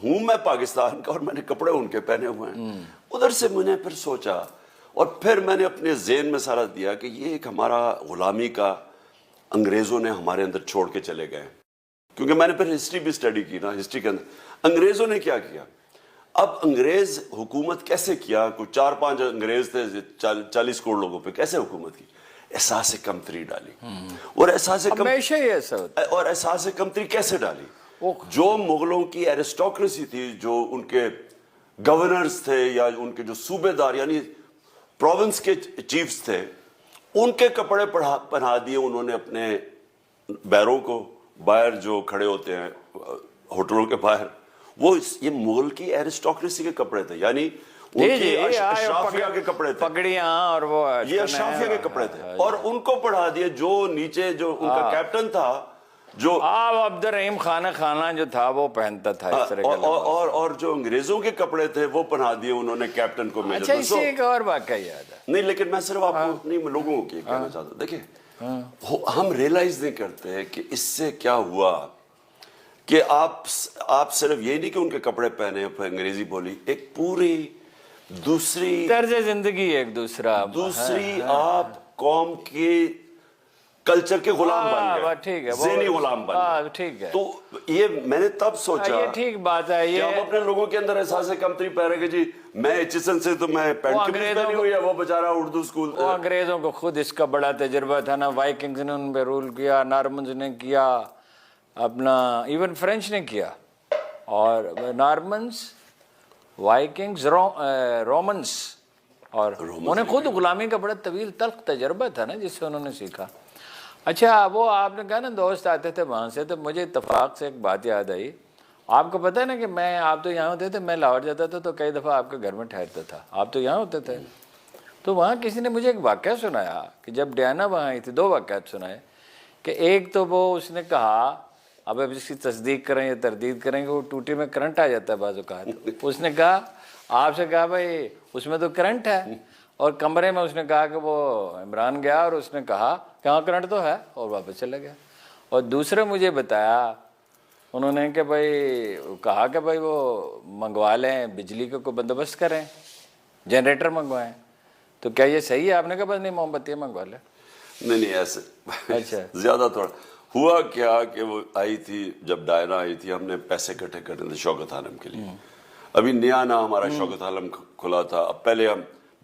ہوں، میں پاکستان کا اور میں نے کپڑے ان کے پہنے ہوئے ہیں. ادھر سے میں نے پھر سوچا، اور پھر میں نے اپنے ذہن میں سارا دیا کہ یہ ایک ہمارا غلامی کا انگریزوں نے ہمارے اندر چھوڑ کے چلے گئے. کیونکہ میں نے پھر ہسٹری بھی اسٹڈی کی نا، ہسٹری کے اندر انگریزوں نے کیا کیا. اب انگریز حکومت کیسے کیا، کوئی 4-5 انگریز تھے 40 کروڑ لوگوں پہ، کیسے حکومت کی؟ احساس کمتری ڈالی. اور احساس کمتری کیسے ڈالی؟ جو مغلوں کی ایرسٹوکریسی تھی، جو ان کے گورنرز تھے یا ان کے جو صوبے دار یعنی پروونس کے چیفز تھے، ان کے کپڑے پہنا دیے انہوں نے اپنے بیروں کو. باہر جو کھڑے ہوتے ہیں ہوٹلوں کے باہر، وہ یہ مغل کی ایرسٹوکریسی کے کپڑے تھے، یعنی ان کی اشرافیہ کے کپڑے تھے، پگڑیاں، اور وہ یہ اشرافیہ کے کپڑے تھے. اور ان کو پڑھا دیے جو نیچے جو ان کا کیپٹن تھا، جو عبد الرحیم خانہ جو تھا وہ پہنتا تھا اس طرح کا. اور جو انگریزوں کے کپڑے تھے وہ پہنا دیے انہوں نے کیپٹن کو. اچھا، اس سے ایک اور واقعہ یاد ہے. نہیں، لیکن میں صرف آپ کو نہیں، لوگوں کو کہنا چاہتا ہوں. دیکھیں، ہم ریلائز نہیں کرتے کہ اس سے کیا ہوا کہ آپ صرف یہ نہیں کہ ان کے کپڑے پہنے، انگریزی بولی، ایک پوری دوسری طرز زندگی، ایک دوسری آپ قوم کی کلچر کے غلام بن گئے. ٹھیک ہے، ذہنی غلام بن گئے. ٹھیک ہے. تو یہ میں نے تب سوچا، یہ ٹھیک بات ہے. یہ ہم اپنے لوگوں کے اندر احساس کمتری پہ رہے کہ جی میں ایچسن سے تو میں پینٹ قمیض پہنی ہوئی ہے، وہ بیچارہ اردو اسکول. وہ انگریزوں کو خود اس کا بڑا تجربہ تھا نا. وائکنگز نے ان پہ رول کیا، نارمنز نے کیا اپنا، ایون فرینچ نے کیا. اور نارمنز، وائکنگز، رومنز، اور انہیں خود غلامی کا بڑا طویل تلخ تجربہ تھا نا جس سے انہوں نے سیکھا. اچھا، وہ آپ نے کہا نا دوست آتے تھے وہاں سے، تو مجھے اتفاق سے ایک بات یاد آئی. آپ کو پتہ ہے نا کہ آپ تو یہاں ہوتے تھے، میں لاہور جاتا تھا تو کئی دفعہ آپ کے گھر میں ٹھہرتا تھا. آپ تو یہاں ہوتے تھے. تو وہاں کسی نے مجھے ایک واقعہ سنایا کہ جب ڈیانا وہاں آئی تھی، 2 واقعات سنائے. کہ ایک تو وہ اس نے کہا، اب اس کی تصدیق کریں یا تردید کریں کہ وہ ٹوٹی میں کرنٹ آ جاتا ہے بعض اوقات. اس نے کہا، آپ سے کہا بھائی اس میں تو کرنٹ ہے، اور کمرے میں اس نے کہا کہ وہ عمران گیا اور اس نے کہا کہ ہاں کرنٹ تو ہے، اور واپس چلا گیا. اور دوسرے مجھے بتایا انہوں نے کہ بھائی کہا کہ بھائی وہ منگوا لیں، بجلی کا کوئی بندوبست کریں، جنریٹر منگوائیں. تو کیا یہ صحیح ہے؟ آپ نے کہا بس نہیں، موم بتیاں منگوا لیں. نہیں ایسے اچھا، زیادہ تھوڑا ہوا کیا کہ وہ آئی تھی، جب ڈائنا آئی تھی، ہم نے پیسے اکٹھے کرنے تھے شوکت عالم کے لیے. ابھی نیا ہمارا شوکت عالم کھلا تھا. اب پہلے ہم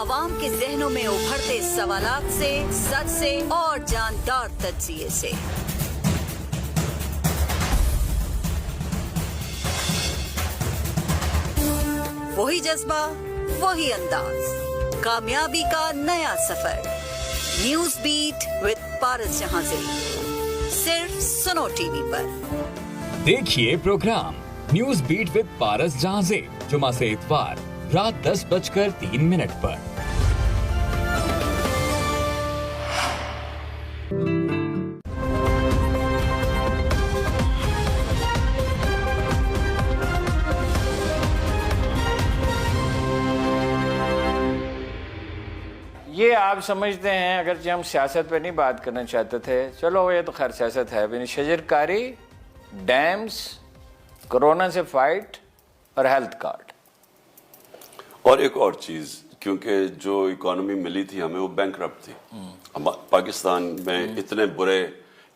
عوام کے ذہنوں میں ابھرتے سوالات سے، سچ سے اور جاندار تجزیے سے۔ وہی جذبہ، وہی انداز، کامیابی کا نیا سفر۔ نیوز بیٹ وتھ پارس جہاں زیب، صرف سنو ٹی وی پر۔ دیکھیے پروگرام نیوز بیٹ وتھ پارس جہاں زیب جمعہ سے اتوار رات 10:03 پر۔ یہ آپ سمجھتے ہیں، اگرچہ ہم سیاست پہ نہیں بات کرنا چاہتے تھے، چلو یہ تو خیر سیاست ہے بھی، شجرکاری، ڈیمز، کرونا سے فائٹ اور ہیلتھ کارڈ۔ اور ایک اور چیز، کیونکہ جو اکانومی ملی تھی ہمیں وہ بینکرپٹ تھی۔ پاکستان میں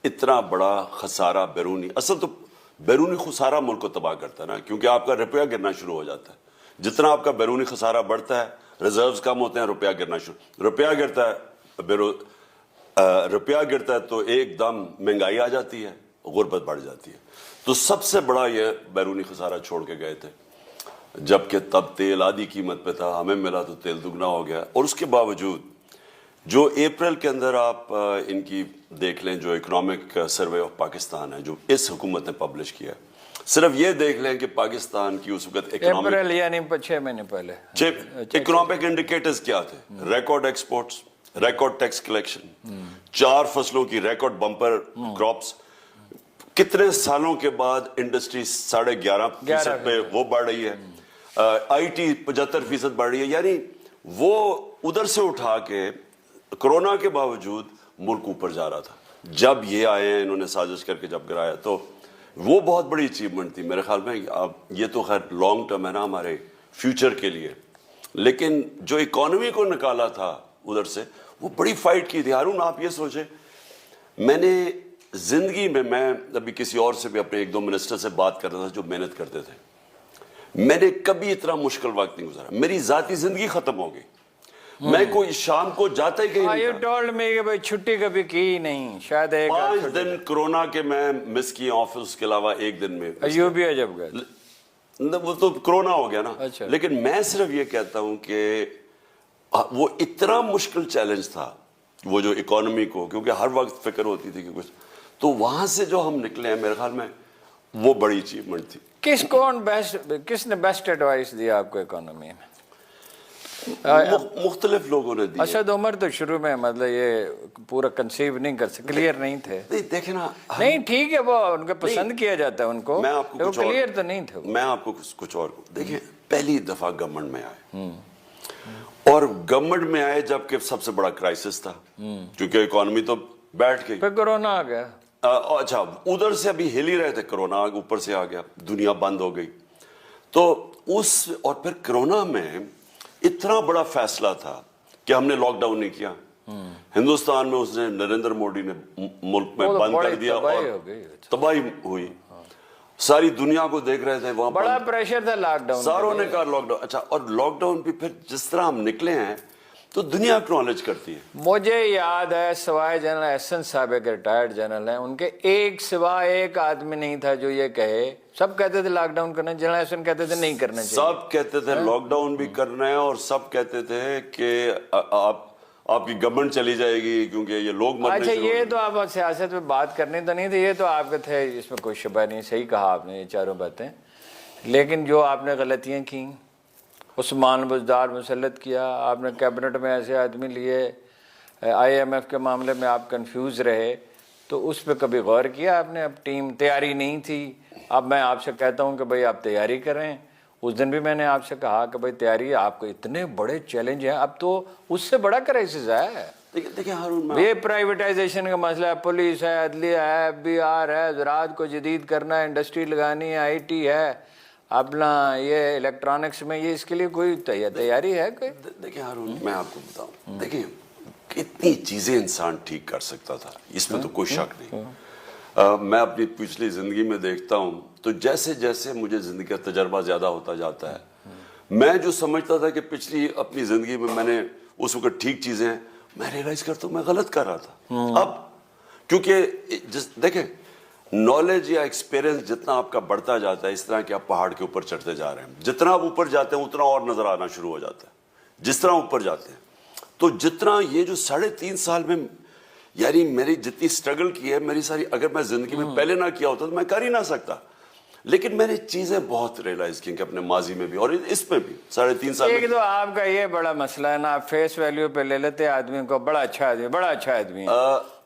اتنا بڑا خسارہ بیرونی، اصل تو بیرونی خسارہ ملک کو تباہ کرتا ہے نا، کیونکہ آپ کا روپیہ گرنا شروع ہو جاتا ہے۔ جتنا آپ کا بیرونی خسارہ بڑھتا ہے، ریزروز کم ہوتے ہیں، روپیہ گرنا شروع، روپیہ گرتا ہے تو ایک دم مہنگائی آ جاتی ہے، غربت بڑھ جاتی ہے۔ تو سب سے بڑا یہ بیرونی خسارہ چھوڑ کے گئے تھے، جبکہ تب تیل آدھی قیمت پہ تھا، ہمیں ملا تو تیل دگنا ہو گیا۔ اور اس کے باوجود جو اپریل کے اندر آپ ان کی دیکھ لیں، جو اکنامک سروے آف پاکستان ہے جو اس حکومت نے پبلش کیا ہے، صرف یہ دیکھ لیں کہ پاکستان کی اس وقت اپریل یعنی 6 مہینے پہلے اکنامک انڈیکیٹرز کیا تھے؟ Record exports, record tax collection, 4 فصلوں کی ریکارڈ بمپر کراپس، کتنے سالوں کے بعد انڈسٹری 11.5% پہ وہ بڑھ رہی ہے، آئی ٹی 75% بڑھ رہی ہے۔ یعنی وہ ادھر سے اٹھا کے کرونا کے باوجود ملک اوپر جا رہا تھا۔ جب یہ آئے ہیں، انہوں نے سازش کر کے جب گرایا، تو وہ بہت بڑی اچیومنٹ تھی میرے خیال میں۔ یہ تو خیر لانگ ٹرم ہے نا ہمارے فیوچر کے لیے، لیکن جو اکانومی کو نکالا تھا ادھر سے، وہ بڑی فائٹ کی تھی۔ ہارون آپ یہ سوچیں، میں نے زندگی میں ابھی کسی اور سے بھی اپنے 1-2 منسٹر سے بات کر رہا تھا جو محنت کرتے تھے، میں نے کبھی اتنا مشکل وقت نہیں گزارا۔ میری ذاتی زندگی ختم ہو گئی، میں کوئی شام کو جاتا ہی کہیں نہیں تھا۔ ٹولڈ می کہ بھائی چھٹی کبھی کی نہیں، شاید 5 دن کرونا کے میں مس کیے آفس کے علاوہ، 1 دن میں ایوبیا جب گئے، وہ تو کرونا ہو گیا نا۔ لیکن میں صرف یہ کہتا ہوں کہ وہ اتنا مشکل چیلنج تھا، وہ جو اکانومی کو، کیونکہ ہر وقت فکر ہوتی تھی کہ کچھ، تو وہاں سے جو ہم نکلے ہیں میرے خیال میں وہ بڑی اچیومنٹ تھی۔ کس نے بیسٹ ایڈوائس دیا آپ کو اکانومی میں؟ مختلف لوگوں نے دی۔ اسد عمر تو شروع میں مطلب یہ پورا کنسیو نہیں کر سکتے، کلیئر نہیں تھے۔ دیکھیں نا، نہیں ٹھیک ہے، وہ ان کو پسند کیا جاتا ہے ان کو، میں آپ کو کچھ کلیئر تو نہیں تھے۔ میں آپ کو کچھ اور دیکھیں، پہلی دفعہ گورنمنٹ میں آئے، اور گورنمنٹ میں آئے جبکہ سب سے بڑا کرائسس تھا، کیونکہ اکانومی تو بیٹھ گئی، پھر کرونا آ گیا۔ اچھا ادھر سے ابھی ہل ہی رہے تھے، کرونا اوپر سے آ گیا، دنیا بند ہو گئی۔ تو اور پھر کرونا میں اتنا بڑا فیصلہ تھا کہ ہم نے لاک ڈاؤن نہیں کیا۔ ہندوستان میں اس نے نریندر موڈی نے ملک میں بند کر دیا اور تباہی ہوئی، ساری دنیا کو دیکھ رہے تھے، وہاں بڑا پریشر تھا لاک ڈاؤن، ساروں نے کہا لاک ڈاؤن۔ اچھا، اور لاک ڈاؤن بھی پھر جس طرح ہم نکلے ہیں تو دنیا اکنالج کرتی ہے۔ مجھے یاد ہے سوائے جنرل احسن صاحب کے ریٹائرڈ جنرل ہیں، ان کے ایک آدمی نہیں تھا جو یہ کہے، سب کہتے تھے لاک ڈاؤن کرنا، جنرل احسن کہتے تھے نہیں کرنا چاہیے، سب کہتے تھے لاک ڈاؤن بھی کرنا ہے، اور سب کہتے تھے کہ آپ کی گورنمنٹ چلی جائے گی کیونکہ یہ لوگ مرنے اچھا شروع یہ تو آپ سیاست میں بات کرنی تو نہیں تھی، یہ تو آپ کے تھے، اس میں کوئی شبہ نہیں، صحیح کہا آپ نے یہ چاروں باتیں۔ لیکن جو آپ نے غلطیاں کی، عثمان بزدار مسلط کیا، آپ نے کیبنٹ میں ایسے آدمی لیے، IMF کے معاملے میں آپ کنفیوز رہے، تو اس پہ کبھی غور کیا آپ نے؟ اب ٹیم تیاری نہیں تھی، اب میں آپ سے کہتا ہوں کہ بھائی آپ تیاری کریں۔ اس دن بھی میں نے آپ سے کہا کہ بھائی تیاری، آپ کو اتنے بڑے چیلنج ہیں، اب تو اس سے بڑا کرائسس ہے۔ دیکھیں ہارون، یہ پرائیویٹائزیشن کا مسئلہ ہے، پولیس ہے، عدلیہ ہے، FBR ہے، زراعت کو جدید کرنا ہے، انڈسٹری لگانی ہے، IT ہے، اپنا یہ الیکٹرانکس میں، یہ اس کے لیے کوئی تیاری ہے کوئی؟ دیکھیں ہارون، میں آپ کو بتاؤں، دیکھیں کتنی چیزیں انسان ٹھیک کر سکتا تھا، اس میں تو کوئی شک نہیں۔ میں اپنی پچھلی زندگی میں دیکھتا ہوں تو جیسے جیسے مجھے زندگی کا تجربہ زیادہ ہوتا جاتا ہے، میں جو سمجھتا تھا کہ پچھلی اپنی زندگی میں میں نے اس وقت ٹھیک چیزیں ہیں، میں ریئلائز کرتا ہوں میں غلط کر رہا تھا. اب کیونکہ دیکھیں نالج یا ایکسپیرینس جتنا آپ کا بڑھتا جاتا ہے، اس طرح کہ آپ پہاڑ کے اوپر چڑھتے جا رہے ہیں، جتنا آپ اوپر جاتے ہیں اتنا اور نظر آنا شروع ہو جاتا ہے جس طرح اوپر جاتے ہیں. تو جتنا یہ جو 3.5 سال میں یعنی میری جتنی سٹرگل کی ہے، میری ساری اگر میں زندگی میں پہلے نہ کیا ہوتا تو میں کر ہی نہ سکتا. لیکن میں نے چیزیں بہت ریئلائز کی کہ اپنے ماضی میں بھی اور اس میں بھی 3.5 سال میں. ایک تو آپ کا یہ بڑا مسئلہ ہے نا، آپ فیس ویلیو پہ لے لیتے آدمی کو، بڑا اچھا آدمی، بڑا اچھا آدمی ہے،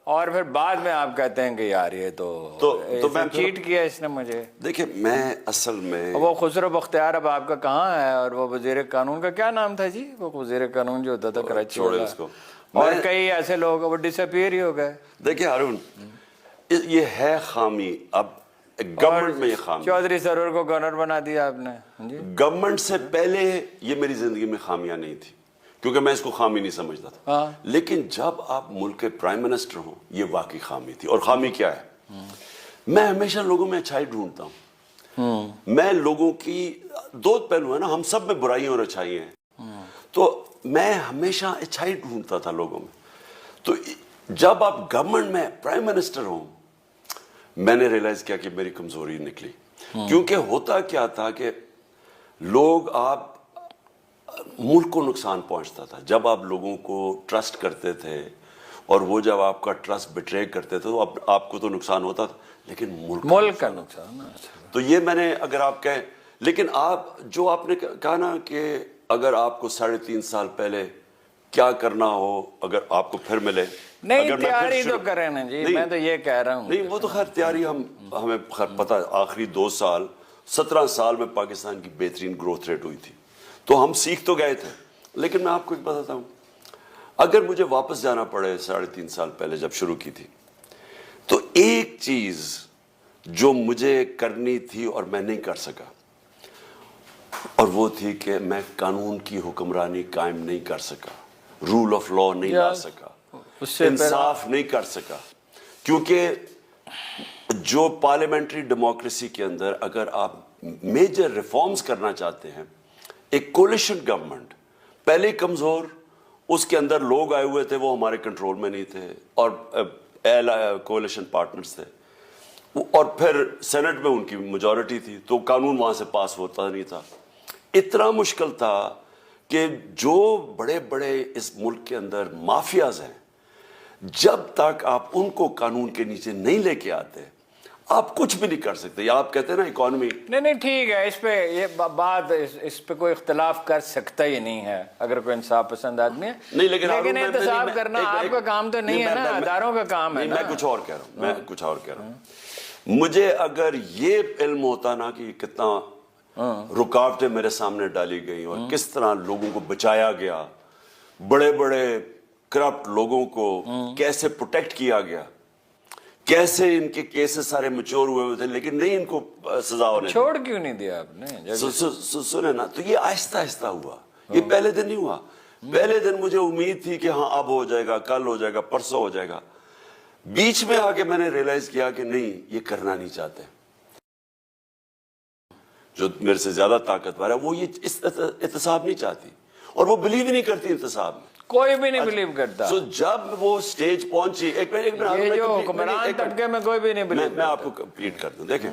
اور پھر بعد میں آپ کہتے ہیں کہ یار یہ تو میں چیٹ کیا اس نے مجھے. دیکھیں میں اصل میں وہ خسرو بختیار اب آپ کا کہاں ہے؟ اور وہ وزیر قانون کا کیا نام تھا جی؟ وہ وزیر قانون جو ہوتا تھا کراچی والا، اور کئی ایسے لوگ وہ ڈس اپیئر ہی ہو گئے. دیکھیں ہارون، یہ ہے خامی. اب گورنمنٹ میں یہ خامی، چودھری سرور کو گورنر بنا دیا آپ نے. گورنمنٹ سے پہلے یہ میری زندگی میں خامیاں نہیں تھی کیونکہ میں اس کو خامی نہیں سمجھتا تھا. لیکن جب آپ ملک کے پرائم منسٹر ہوں یہ واقعی خامی تھی. اور خامی کیا ہے؟ میں ہمیشہ لوگوں میں اچھائی ڈھونڈتا ہوں. میں لوگوں کی دو پہلو ہیں نا، ہم سب میں برائیاں اور اچھائیاں ہیں، تو میں ہمیشہ اچھائی ڈھونڈتا تھا لوگوں میں. تو جب آپ گورنمنٹ میں پرائم منسٹر ہوں میں نے ریئلائز کیا کہ میری کمزوری نکلی. کیونکہ ہوتا کیا تھا کہ لوگ آپ ملک کو نقصان پہنچتا تھا جب آپ لوگوں کو ٹرسٹ کرتے تھے، اور وہ جب آپ کا ٹرسٹ بٹرے کرتے تھے تو آپ کو تو نقصان ہوتا تھا لیکن ملک کا نقصان. تو یہ میں نے اگر آپ کہیں، لیکن آپ جو آپ نے کہا نا کہ اگر آپ کو 3.5 سال پہلے کیا کرنا ہو اگر آپ کو پھر ملے، نہیں تیاری تو کریں نا جی. میں تو یہ کہہ رہا ہوں نہیں وہ تو خیر تیاری ہمیں پتہ ہے. آخری 2 سال 17 سال میں پاکستان کی بہترین گروتھ ریٹ ہوئی تھی، تو ہم سیکھ تو گئے تھے. لیکن میں آپ کو ایک بتاتا ہوں، اگر مجھے واپس جانا پڑے 3.5 سال پہلے جب شروع کی تھی، تو ایک چیز جو مجھے کرنی تھی اور میں نہیں کر سکا، اور وہ تھی کہ میں قانون کی حکمرانی قائم نہیں کر سکا، رول آف لا نہیں لا سکا، انصاف نہیں کر سکا. کیونکہ جو پارلیمنٹری ڈیموکریسی کے اندر اگر آپ میجر ریفارمز کرنا چاہتے ہیں، ایک کولیشن گورنمنٹ پہلے کمزور، اس کے اندر لوگ آئے ہوئے تھے وہ ہمارے کنٹرول میں نہیں تھے اور کولیشن پارٹنرز تھے، اور پھر سینٹ میں ان کی میجورٹی تھی تو قانون وہاں سے پاس ہوتا نہیں تھا. اتنا مشکل تھا کہ جو بڑے بڑے اس ملک کے اندر مافیاز ہیں، جب تک آپ ان کو قانون کے نیچے نہیں لے کے آتے آپ کچھ بھی نہیں کر سکتے. یا آپ کہتے ہیں نا اکانومی، نہیں ٹھیک ہے، اس پہ یہ بات اس پہ کوئی اختلاف کر سکتا ہی نہیں ہے اگر کوئی انصاف پسند آدمی ہے. نہیں لیکن احتساب کرنا آپ کا کام تو نہیں ہے نا، اداروں کا کام ہے. میں کچھ اور کہہ رہا ہوں، مجھے اگر یہ علم ہوتا نا کہ کتنا رکاوٹیں میرے سامنے ڈالی گئی اور کس طرح لوگوں کو بچایا گیا، بڑے بڑے کرپٹ لوگوں کو کیسے پروٹیکٹ کیا گیا، کیسے ان کے کیسز سارے میچور ہوئے تھے لیکن نہیں ان کو سزا ہونے چھوڑ کیوں نہیں دیا آپ نے؟ سنے نا، تو یہ آہستہ آہستہ ہوا، یہ پہلے دن نہیں ہوا. پہلے دن مجھے امید تھی کہ ہاں اب ہو جائے گا، کل ہو جائے گا، پرسوں ہو جائے گا. بیچ میں آ کے میں نے ریئلائز کیا کہ نہیں، یہ کرنا نہیں چاہتے. جو میرے سے زیادہ طاقتور ہے وہ یہ احتساب نہیں چاہتی اور وہ بلیو ہی نہیں کرتی احتساب میں. کوئی بھی نہیں بلیو کرتا. جب وہ سٹیج پہنچی، یہ جو حکمران طبقے میں کوئی بھی نہیں بلیو کرتا. میں آپ کو کمپلیٹ کر دوں. دیکھیں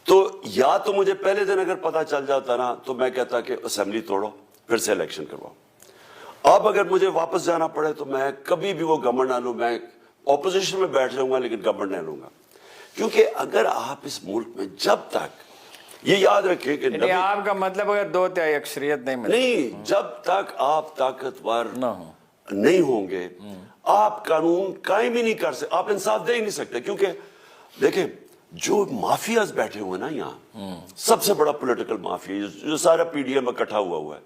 تو یا تو مجھے پہلے دن اگر پتا چل جاتا نا تو میں کہتا کہ اسمبلی توڑو پھر سے الیکشن کرواؤ. اب اگر مجھے واپس جانا پڑے تو میں کبھی بھی وہ گورنمنٹ نہ لوں، میں اپوزیشن میں بیٹھ جاؤں گا لیکن گورنمنٹ نہیں لوں گا. کیونکہ اگر آپ اس ملک میں جب تک یہ یاد رکھیں کہ آپ کا مطلب اگر 2/3 اکثریت نہیں ملے، نہیں، جب تک آپ طاقتور نہیں ہوں گے آپ قانون قائم ہی نہیں کر سکتے، آپ انصاف دے ہی نہیں سکتے. کیونکہ دیکھیں جو مافیاز بیٹھے ہوئے نا یہاں، سب سے بڑا پولیٹیکل مافیا جو سارا پی ڈی ایم میں اکٹھا ہوا ہے،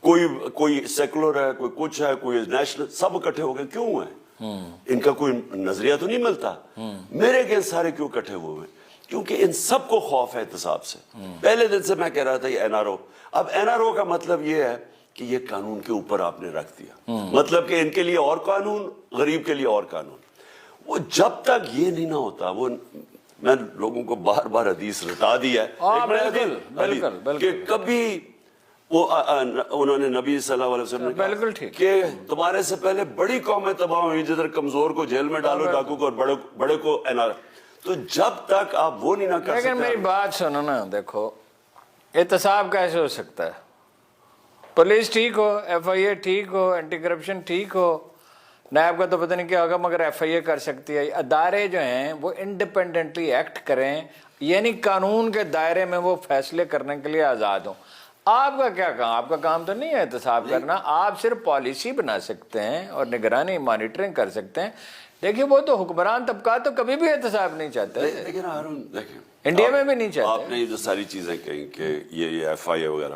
کوئی سیکولر ہے، کوئی کچھ ہے، کوئی نیشنل، سب اکٹھے ہو گئے. کیوں ہوئے؟ ان کا کوئی نظریہ تو نہیں ملتا. میرے اگینسٹ سارے کیوں اکٹھے ہوئے ہیں؟ کیونکہ ان سب کو خوف ہے احتساب سے. پہلے دن سے میں کہہ رہا تھا یہ این آر او، اب این آر او کا مطلب یہ ہے کہ یہ قانون کے اوپر آپ نے رکھ دیا، مطلب کہ ان کے لیے اور قانون، غریب کے لیے اور قانون. وہ جب تک یہ نہیں نہ ہوتا، وہ میں لوگوں کو بار بار حدیث رٹا دی ہے کہ کبھی وہ انہوں نے نبی صلی اللہ علیہ وسلم نے کہا بالکل ٹھیک کہ تمہارے سے پہلے بڑی قومیں تباہ ہوئی جدھر کمزور کو جیل میں ڈالو, ڈاکو کو, اور بڑے کو NR. تو جب تک آپ وہ نہیں نہ کر سکتے. لیکن میری بات سنو نا, دیکھو احتساب کیسے ہو سکتا ہے؟ پولیس ٹھیک ہو, FIA ٹھیک ہو, اینٹی کرپشن ٹھیک ہو, نیب کا تو پتہ نہیں کیا ہوگا, مگر FIA کر سکتی ہے. ادارے جو ہیں وہ انڈیپینڈنٹلی ایکٹ کریں, یعنی قانون کے دائرے میں وہ فیصلے کرنے کے لیے آزاد ہوں. آپ کا کیا کام؟ آپ کا کام تو نہیں ہے احتساب کرنا, آپ صرف پالیسی بنا سکتے ہیں اور نگرانی مانیٹرنگ کر سکتے ہیں. دیکھیے وہ تو حکمران طبقات تو کبھی بھی احتساب نہیں چاہتے, لیکن ہارون دیکھیں انڈیا میں بھی نہیں چاہتے. آپ نے یہ جو ساری چیزیں کہیں کہ یہ FIA وغیرہ,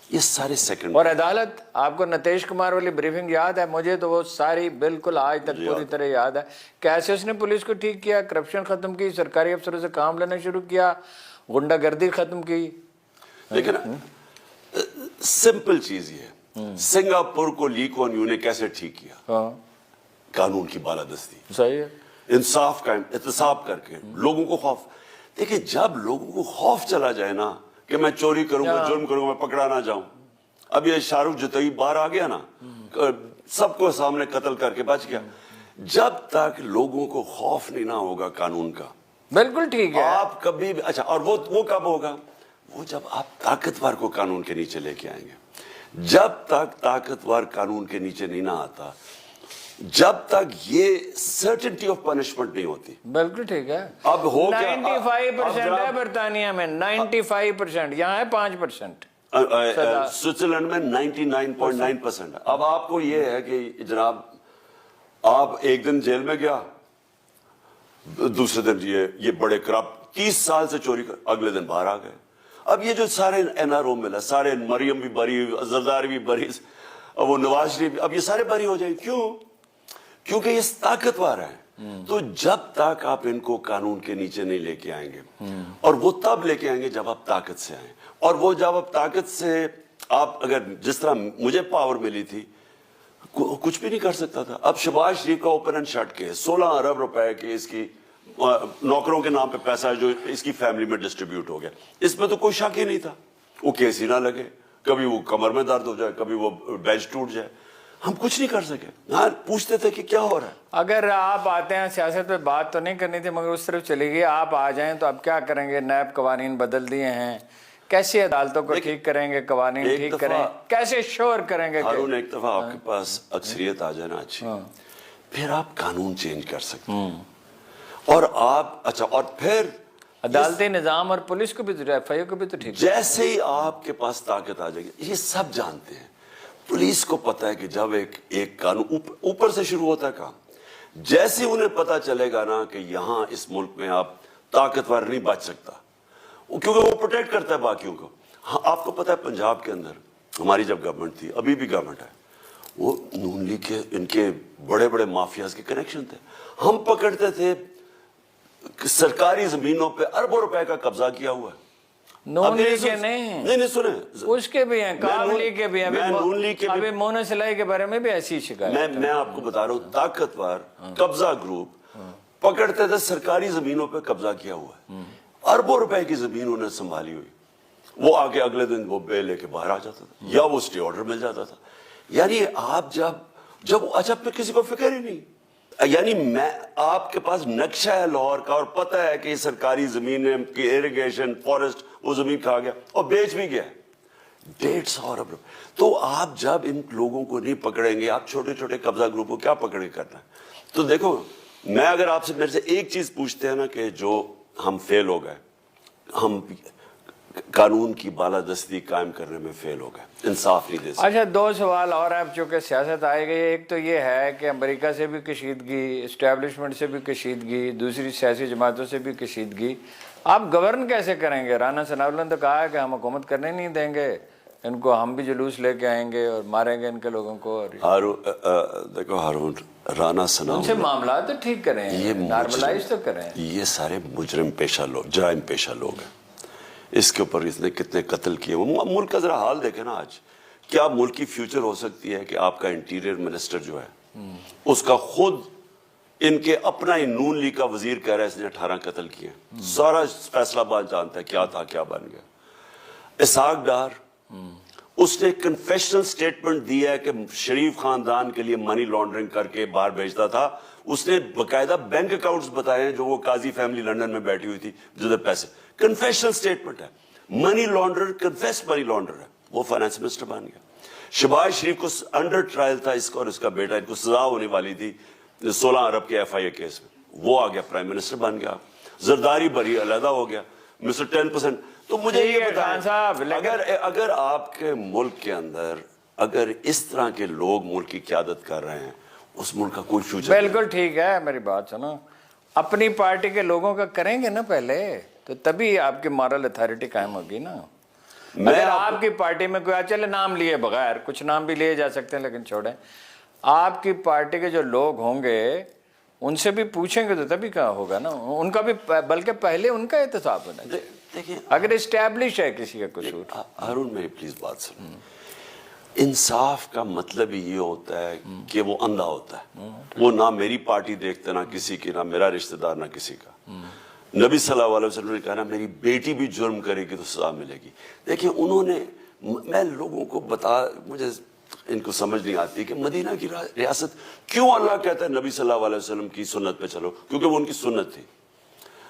یہ سارے سیکنڈ. اور عدالت, آپ کو نتیش کمار والی بریفنگ یاد ہے؟ مجھے تو وہ ساری بالکل آج تک پوری طرح یاد ہے. کیسے اس نے پولیس کو ٹھیک کیا, کرپشن ختم کی, سرکاری افسروں سے کام لینا شروع کیا, غنڈہ گردی ختم کی. لیکن سمپل چیز یہ ہے, سنگاپور کو لی کوان یو نے کیسے ٹھیک کیا؟ قانون کی بالادستی, صحیح ہے, انصاف کا احتساب کر کے, لوگوں کو خوف. دیکھیں جب لوگوں کو خوف چلا جائے نا کہ میں چوری کروں گا, جرم کروں گا, میں پکڑا نہ جاؤں. اب یہ شاہ رخ جتوئی باہر آ گیا نا, سب کو سامنے قتل کر کے بچ گیا. جب تک لوگوں کو خوف نہیں نہ ہوگا قانون کا, بالکل ٹھیک ہے. آپ کبھی بھی اچھا, اور وہ کب ہوگا؟ وہ جب آپ طاقتور کو قانون کے نیچے لے کے آئیں گے. جب تک طاقتور قانون کے نیچے نہیں نہ آتا, جب تک یہ سرٹنٹی آف پنشمنٹ نہیں ہوتی. بالکل ٹھیک ہے. اب ہو کیا, 95% ہے برطانیہ میں, 95%, یہاں ہے 5%. سوئٹزرلینڈ میں 99.9%. اب آپ کو یہ ہے کہ جناب آپ ایک دن جیل میں گیا, دوسرے دن یہ بڑے کرپٹ 30 سال سے چوری کر, اگلے دن باہر آ گئے. اب یہ جو سارے NRO ملا, سارے مریم بھی بری, زرداری بھی بری, وہ نواز شریف بھی, اب یہ سارے بری ہو جائیں. کیوں؟ کیونکہ یہ طاقتور ہیں. تو جب تک آپ ان کو قانون کے نیچے نہیں لے کے آئیں گے, اور وہ تب لے کے آئیں گے جب آپ طاقت سے آئیں. اور وہ جب آپ طاقت سے, آپ اگر جس طرح مجھے پاور ملی تھی, کچھ بھی نہیں کر سکتا تھا. اب شہباز شریف کا اوپن اینڈ شٹ کے 16 ارب روپے کے اس کی نوکروں کے نام پہ پیسہ جو اس کی فیملی میں ڈسٹریبیوٹ ہو گیا, اس میں تو کوئی شک ہی نہیں تھا. وہ کیس ہی نہ لگے, کبھی وہ کمر میں درد ہو جائے, کبھی وہ بیچ ٹوٹ جائے, ہم کچھ نہیں کر سکے. ہاں پوچھتے تھے کہ کیا ہو رہا ہے. اگر آپ آتے ہیں, سیاست پہ بات تو نہیں کرنی تھی مگر اس طرف چلی گئی, آپ آ جائیں تو اب کیا کریں گے؟ نیب قوانین بدل دیے ہیں, کیسے عدالتوں کو ٹھیک کریں گے, قوانین ٹھیک کریں, کیسے شور کریں گے؟ ہارون ایک دفعہ آپ کے پاس اکثریت آ جائے نا اچھی, پھر آپ قانون چینج کر سکتے ہیں. اور آپ اچھا, اور پھر عدالتی نظام اور پولیس کو بھی, FIA کو بھی تو ٹھیک. جیسے ہی آپ کے پاس طاقت آ جائے گی, یہ سب جانتے ہیں, پولیس کو پتا ہے کہ جب ایک قانون اوپر سے شروع ہوتا ہے کام, جیسے انہیں پتا چلے گا نا کہ یہاں اس ملک میں آپ طاقتور نہیں بچ سکتا, کیونکہ وہ پروٹیکٹ کرتا ہے باقیوں کو. ہاں آپ کو پتا ہے پنجاب کے اندر ہماری جب گورنمنٹ تھی, ابھی بھی گورنمنٹ ہے, وہ نون لیگ کے ان کے بڑے بڑے مافیاز کے کنیکشن تھے. ہم پکڑتے تھے سرکاری زمینوں پہ اربوں روپے کا قبضہ کیا ہوا ہے. نون لیگ کے نہیں سنیں, اس کے بھی ہیں, کام لیگ کے بھی ہیں. ابھی مونا سلائی کے بارے میں بھی ایسی شکایت. میں آپ کو بتا رہا ہوں, طاقتور قبضہ گروپ پکڑتے تھے سرکاری زمینوں پہ قبضہ کیا ہوا ہے, اربوں روپے کی زمین انہوں نے سنبھالی ہوئی. وہ آگے اگلے دن وہ بے لے کے باہر آ جاتا تھا, یا وہ اسٹے آرڈر مل جاتا تھا. یعنی آپ جب اچھا پھر کسی کو فکر ہی نہیں, یعنی میں آپ کے پاس نقشہ ہے لاہور کا, اور پتہ ہے کہ سرکاری زمین کی ایریگیشن فارسٹ وہ زمین کھا گیا اور بیچ بھی گیا 150 ارب. تو آپ جب ان لوگوں کو نہیں پکڑیں گے, آپ چھوٹے چھوٹے قبضہ گروپ کو کیا پکڑ کے کرنا ہے؟ تو دیکھو, میں اگر آپ سے میرے سے ایک چیز پوچھتے ہیں نا کہ جو ہم فیل ہو گئے, ہم قانون کی بالادستی قائم کرنے میں فیل ہو گئے, انصاف نہیں دے سکتے. اچھا 2 سوال اور ہیں, چونکہ سیاست آئے گئی. ایک تو یہ ہے کہ امریکہ سے بھی کشیدگی, اسٹیبلشمنٹ سے بھی کشیدگی, دوسری سیاسی جماعتوں سے بھی کشیدگی. آپ گورن کیسے کریں گے؟ رانا ثناءاللہ نے تو کہا ہے کہ ہم حکومت کرنے نہیں دیں گے, ان کو ہم بھی جلوس لے کے آئیں گے اور ماریں گے ان کے لوگوں کو. دیکھو ہارون, رانا ثناءاللہ ان سے معاملات تو ٹھیک کریں, نارملائز تو کریں. یہ سارے مجرم پیشہ لوگ, جرائم پیشہ لوگ ہیں. اس کے اوپر اس نے کتنے قتل کیے. ملک کا ذرا حال دیکھیں نا آج, کیا ملک کی فیوچر ہو سکتی ہے کہ آپ کا انٹیریئر منسٹر جو ہے اس کا خود ان کے اپنا ہی نون لیگ کا وزیر کہہ رہا ہے اس نے 18 قتل کیے. سارا فیصلہ باد جانتا ہے کیا تھا کیا بن گیا. اسحاق ڈار اس نے کنفیشنل سٹیٹمنٹ دیا ہے کہ شریف خاندان کے لیے منی لانڈرنگ کر کے باہر بھیجتا تھا. اس نے باقاعدہ بینک اکاؤنٹس بتائے ہیں جو وہ قاضی فیملی لندن میں بیٹھی ہوئی تھی جدھر پیسے. کنفیشنل سٹیٹمنٹ ہے. منی لانڈر کنفیس منی لانڈر ہے. وہ فائنانس منسٹر بن گیا. شہباز شریف کو انڈر ٹرائل تھا اس کا اور اس کا بیٹا, ان کو سزا ہونے والی تھی 16 ارب کے FIA کیس میں. وہ آ گیا پرائم منسٹر بن گیا. زرداری بری علیحدہ ہو گیا. مسٹر 10%. تو مجھے یہ بتائیں, اگر آپ کے ملک کے اندر اگر اس طرح کے لوگ ملک کی قیادت کر رہے ہیں, اس ملک کا کوئی فیوچر. بالکل ٹھیک ہے, میری بات سنو. اپنی پارٹی کے لوگوں کا کریں گے نا پہلے, تو تبھی آپ کی مارل اتھارٹی قائم ہوگی نا. اگر آپ کی پارٹی میں کوئی چلے نام لیے بغیر, کچھ نام بھی لیے جا سکتے ہیں لیکن چھوڑیں, آپ کی پارٹی کے جو لوگ ہوں گے ان سے بھی پوچھیں گے تو تبھی کہاں ہوگا نا. ان کا بھی, بلکہ پہلے ان کا احتساب ہونا چاہیے. دیکھیں اگر اسٹیبلش ہے کسی کا قصور. ہارون میری پلیز بات سنیں. انصاف کا مطلب ہی یہ ہوتا ہے کہ وہ اندھا ہوتا ہے. وہ نہ میری پارٹی دیکھتے, نہ کسی کی, نہ میرا رشتہ دار, نہ کسی کا. نبی صلی اللہ علیہ وسلم نے کہا نا میری بیٹی بھی جرم کرے گی تو سزا ملے گی. دیکھیں انہوں نے, میں لوگوں کو مجھے ان کو سمجھ نہیں آتی کہ مدینہ کی ریاست کیوں اللہ کہتا ہے نبی صلی اللہ علیہ وسلم کی سنت پہ چلو, کیونکہ وہ ان کی سنت تھی.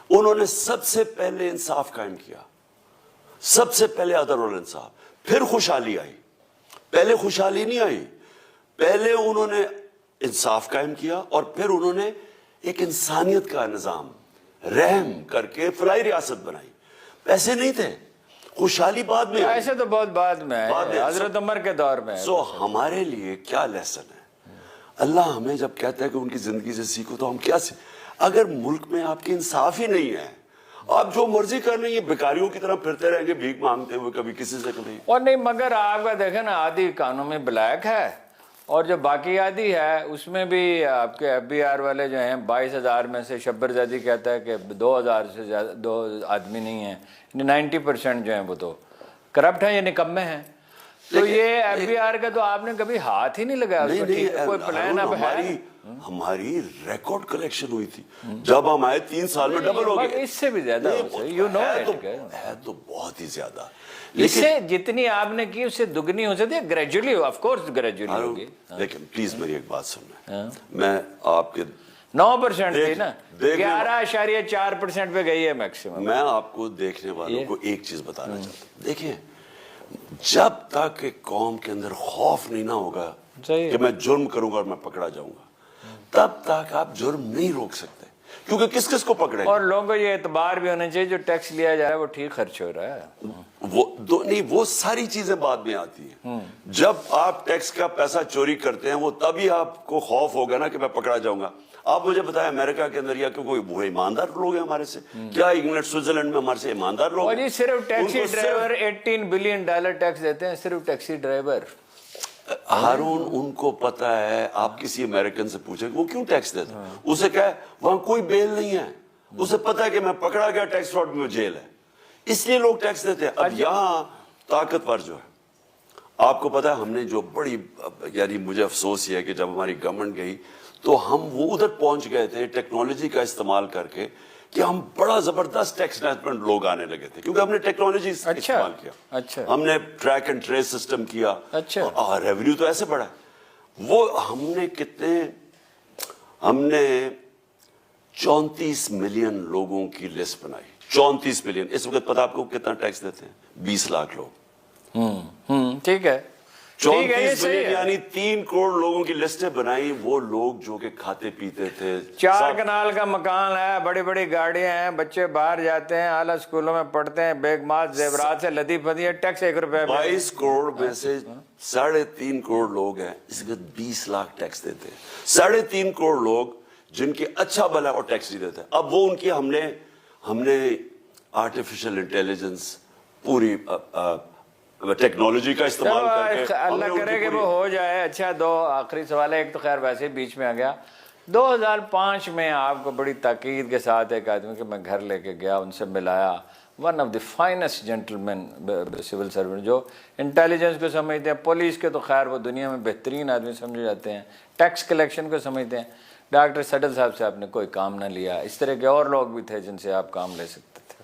انہوں نے سب سے پہلے انصاف قائم کیا, سب سے پہلے عدل اور انصاف, پھر خوشحالی آئی. پہلے خوشحالی نہیں آئی, پہلے انہوں نے انصاف قائم کیا اور پھر انہوں نے ایک انسانیت کا نظام رحم کر کے فلاحی ریاست بنائی. پیسے نہیں تھے, خوشحالی بعد میں آئی. ایسے تو بہت بعد میں ہے, حضرت عمر کے دور میں. سو ہمارے لیے کیا لیسن ہے؟ اللہ ہمیں جب کہتا ہے کہ ان کی زندگی سے سیکھو تو ہم کیا اگر ملک میں آپ کی انصاف ہی نہیں ہے, آپ جو مرضی کر لیں, یہ بیکاریوں کی طرح پھرتے رہیں گے بھیک مانگتے ہوئے, کبھی کسی سے کبھی. اور نہیں, مگر آپ کا دیکھیں نا, آدھی قانون میں بلیک ہے اور جو باقی آدھی ہے اس میں بھی آپ کے FBR والے جو ہیں 22,000 میں سے شبر زادی کہتا ہے کہ 2,000 سے زیادہ 2 آدمی نہیں ہیں, 90% جو ہیں وہ تو کرپٹ ہیں یا نکمے ہیں. تو یہ FBR کا تو آپ نے کبھی ہاتھ ہی نہیں لگایا اس پر. کوئی پلان اب ہے؟ ہماری ریکارڈ کلیکشن ہوئی تھی جب ہم آئے 3 سال میں ڈبل ہو گئے. اس سے بھی زیادہ ہے تو بہت ہی زیادہ. اس سے جتنی آپ نے کی اس سے دگنی ہو سکتی ہے, گریجولی, آف کورس گریجولی ہوگی. لیکن پلیز میری ایک بات سننا, میں آپ کے 9% تھی نا, 11.4% پہ گئی ہے میکسیمم. میں آپ کو دیکھنے والوں کو ایک چیز بتانا چاہتا ہوں. دیکھیں, جب تک ایک قوم کے اندر خوف نہیں نہ ہوگا کہ میں جرم کروں گا اور میں پکڑا جاؤں گا, تب تک آپ جرم نہیں روک سکتے, کیونکہ کس کس کو پکڑے. اور لوگوں کو یہ اعتبار بھی ہونا چاہیے جو ٹیکس لیا جا رہا ہے وہ ٹھیک خرچ ہو رہا ہے. وہ ساری چیزیں بعد میں آتی ہیں. جب آپ ٹیکس کا پیسہ چوری کرتے ہیں وہ تبھی آپ کو خوف ہوگا نا کہ میں پکڑا جاؤں گا. آپ مجھے بتائیں امریکہ کے اندر یا کہ کوئی وہ ایماندار لوگ ہیں ہمارے سے, کیا انگلینڈ سوئٹزرلینڈ میں ہمارے سے ایماندار لوگ ہیں؟ صرف ٹیکسی ڈرائیور $18 بلین ٹیکس دیتے ہیں, صرف ٹیکسی ڈرائیور. ہارون, ان کو پتا ہے, آپ کسی امریکن سے پوچھیں وہ کیوں ٹیکس دیتے ہیں, اسے کہے وہاں کوئی بیل نہیں ہے, اسے پتا ہے کہ میں پکڑا گیا ٹیکس فراڈ میں جیل ہے, اس لیے لوگ ٹیکس دیتے ہیں. اب یہاں طاقتور جو ہے, آپ کو پتا ہے ہم نے جو بڑی, یعنی مجھے افسوس یہ ہے کہ جب ہماری گورنمنٹ گئی تو ہم وہ ادھر پہنچ گئے تھے ٹیکنالوجی کا استعمال کر کے کہ ہم بڑا زبردست ٹیکس مینجمنٹ لوگ آنے لگے تھے, کیونکہ ہم نے ٹیکنالوجی استعمال کیا. ہم نے ٹریک اینڈ ٹریس سسٹم کیا, ریونیو تو ایسے بڑھا ہے. وہ ہم نے 34 ملین لوگوں کی لسٹ بنائی. 34 ملین. اس وقت پتا آپ کو کتنا ٹیکس دیتے ہیں؟ 20 لاکھ لوگ. ٹھیک ہے, 34 ملین یعنی 3 کروڑ لوگوں کی لسٹیں بنائی. وہ لوگ جو کہ کھاتے پیتے تھے, 4 کنال کا مکان ہے, بڑی بڑی گاڑیاں ہیں, بچے باہر جاتے ہیں, اعلیٰ اسکولوں میں پڑھتے ہیں, بیگ مات زیورات سے لدی پدی ہے, ٹیکس 1 روپے. 22 کروڑ میں سے 3.5 کروڑ لوگ ہیں, اس کے 20 لاکھ ٹیکس دیتے ہیں. 3.5 کروڑ لوگ جن کی اچھا بھلا اور ٹیکس نہیں دیتے. اب وہ ان کی ہم نے آرٹیفیشل انٹیلیجنس پوری ٹیکنالوجی کا استعمال کر کے, اللہ کرے کہ وہ ہو جائے. اچھا, 2 آخری سوال ہے. ایک تو خیر ویسے بیچ میں آ گیا. 2005 میں آپ کو بڑی تاکید کے ساتھ ایک آدمی کے میں گھر لے کے گیا, ان سے ملایا, one of the finest gentleman civil servant, جو انٹیلیجنس کو سمجھتے ہیں, پولیس کے تو خیر وہ دنیا میں بہترین آدمی سمجھے جاتے ہیں, ٹیکس کلیکشن کو سمجھتے ہیں. ڈاکٹر سڈل صاحب سے آپ نے کوئی کام نہ لیا. اس طرح کے اور لوگ بھی تھے جن سے آپ کام لے سکتے تھے.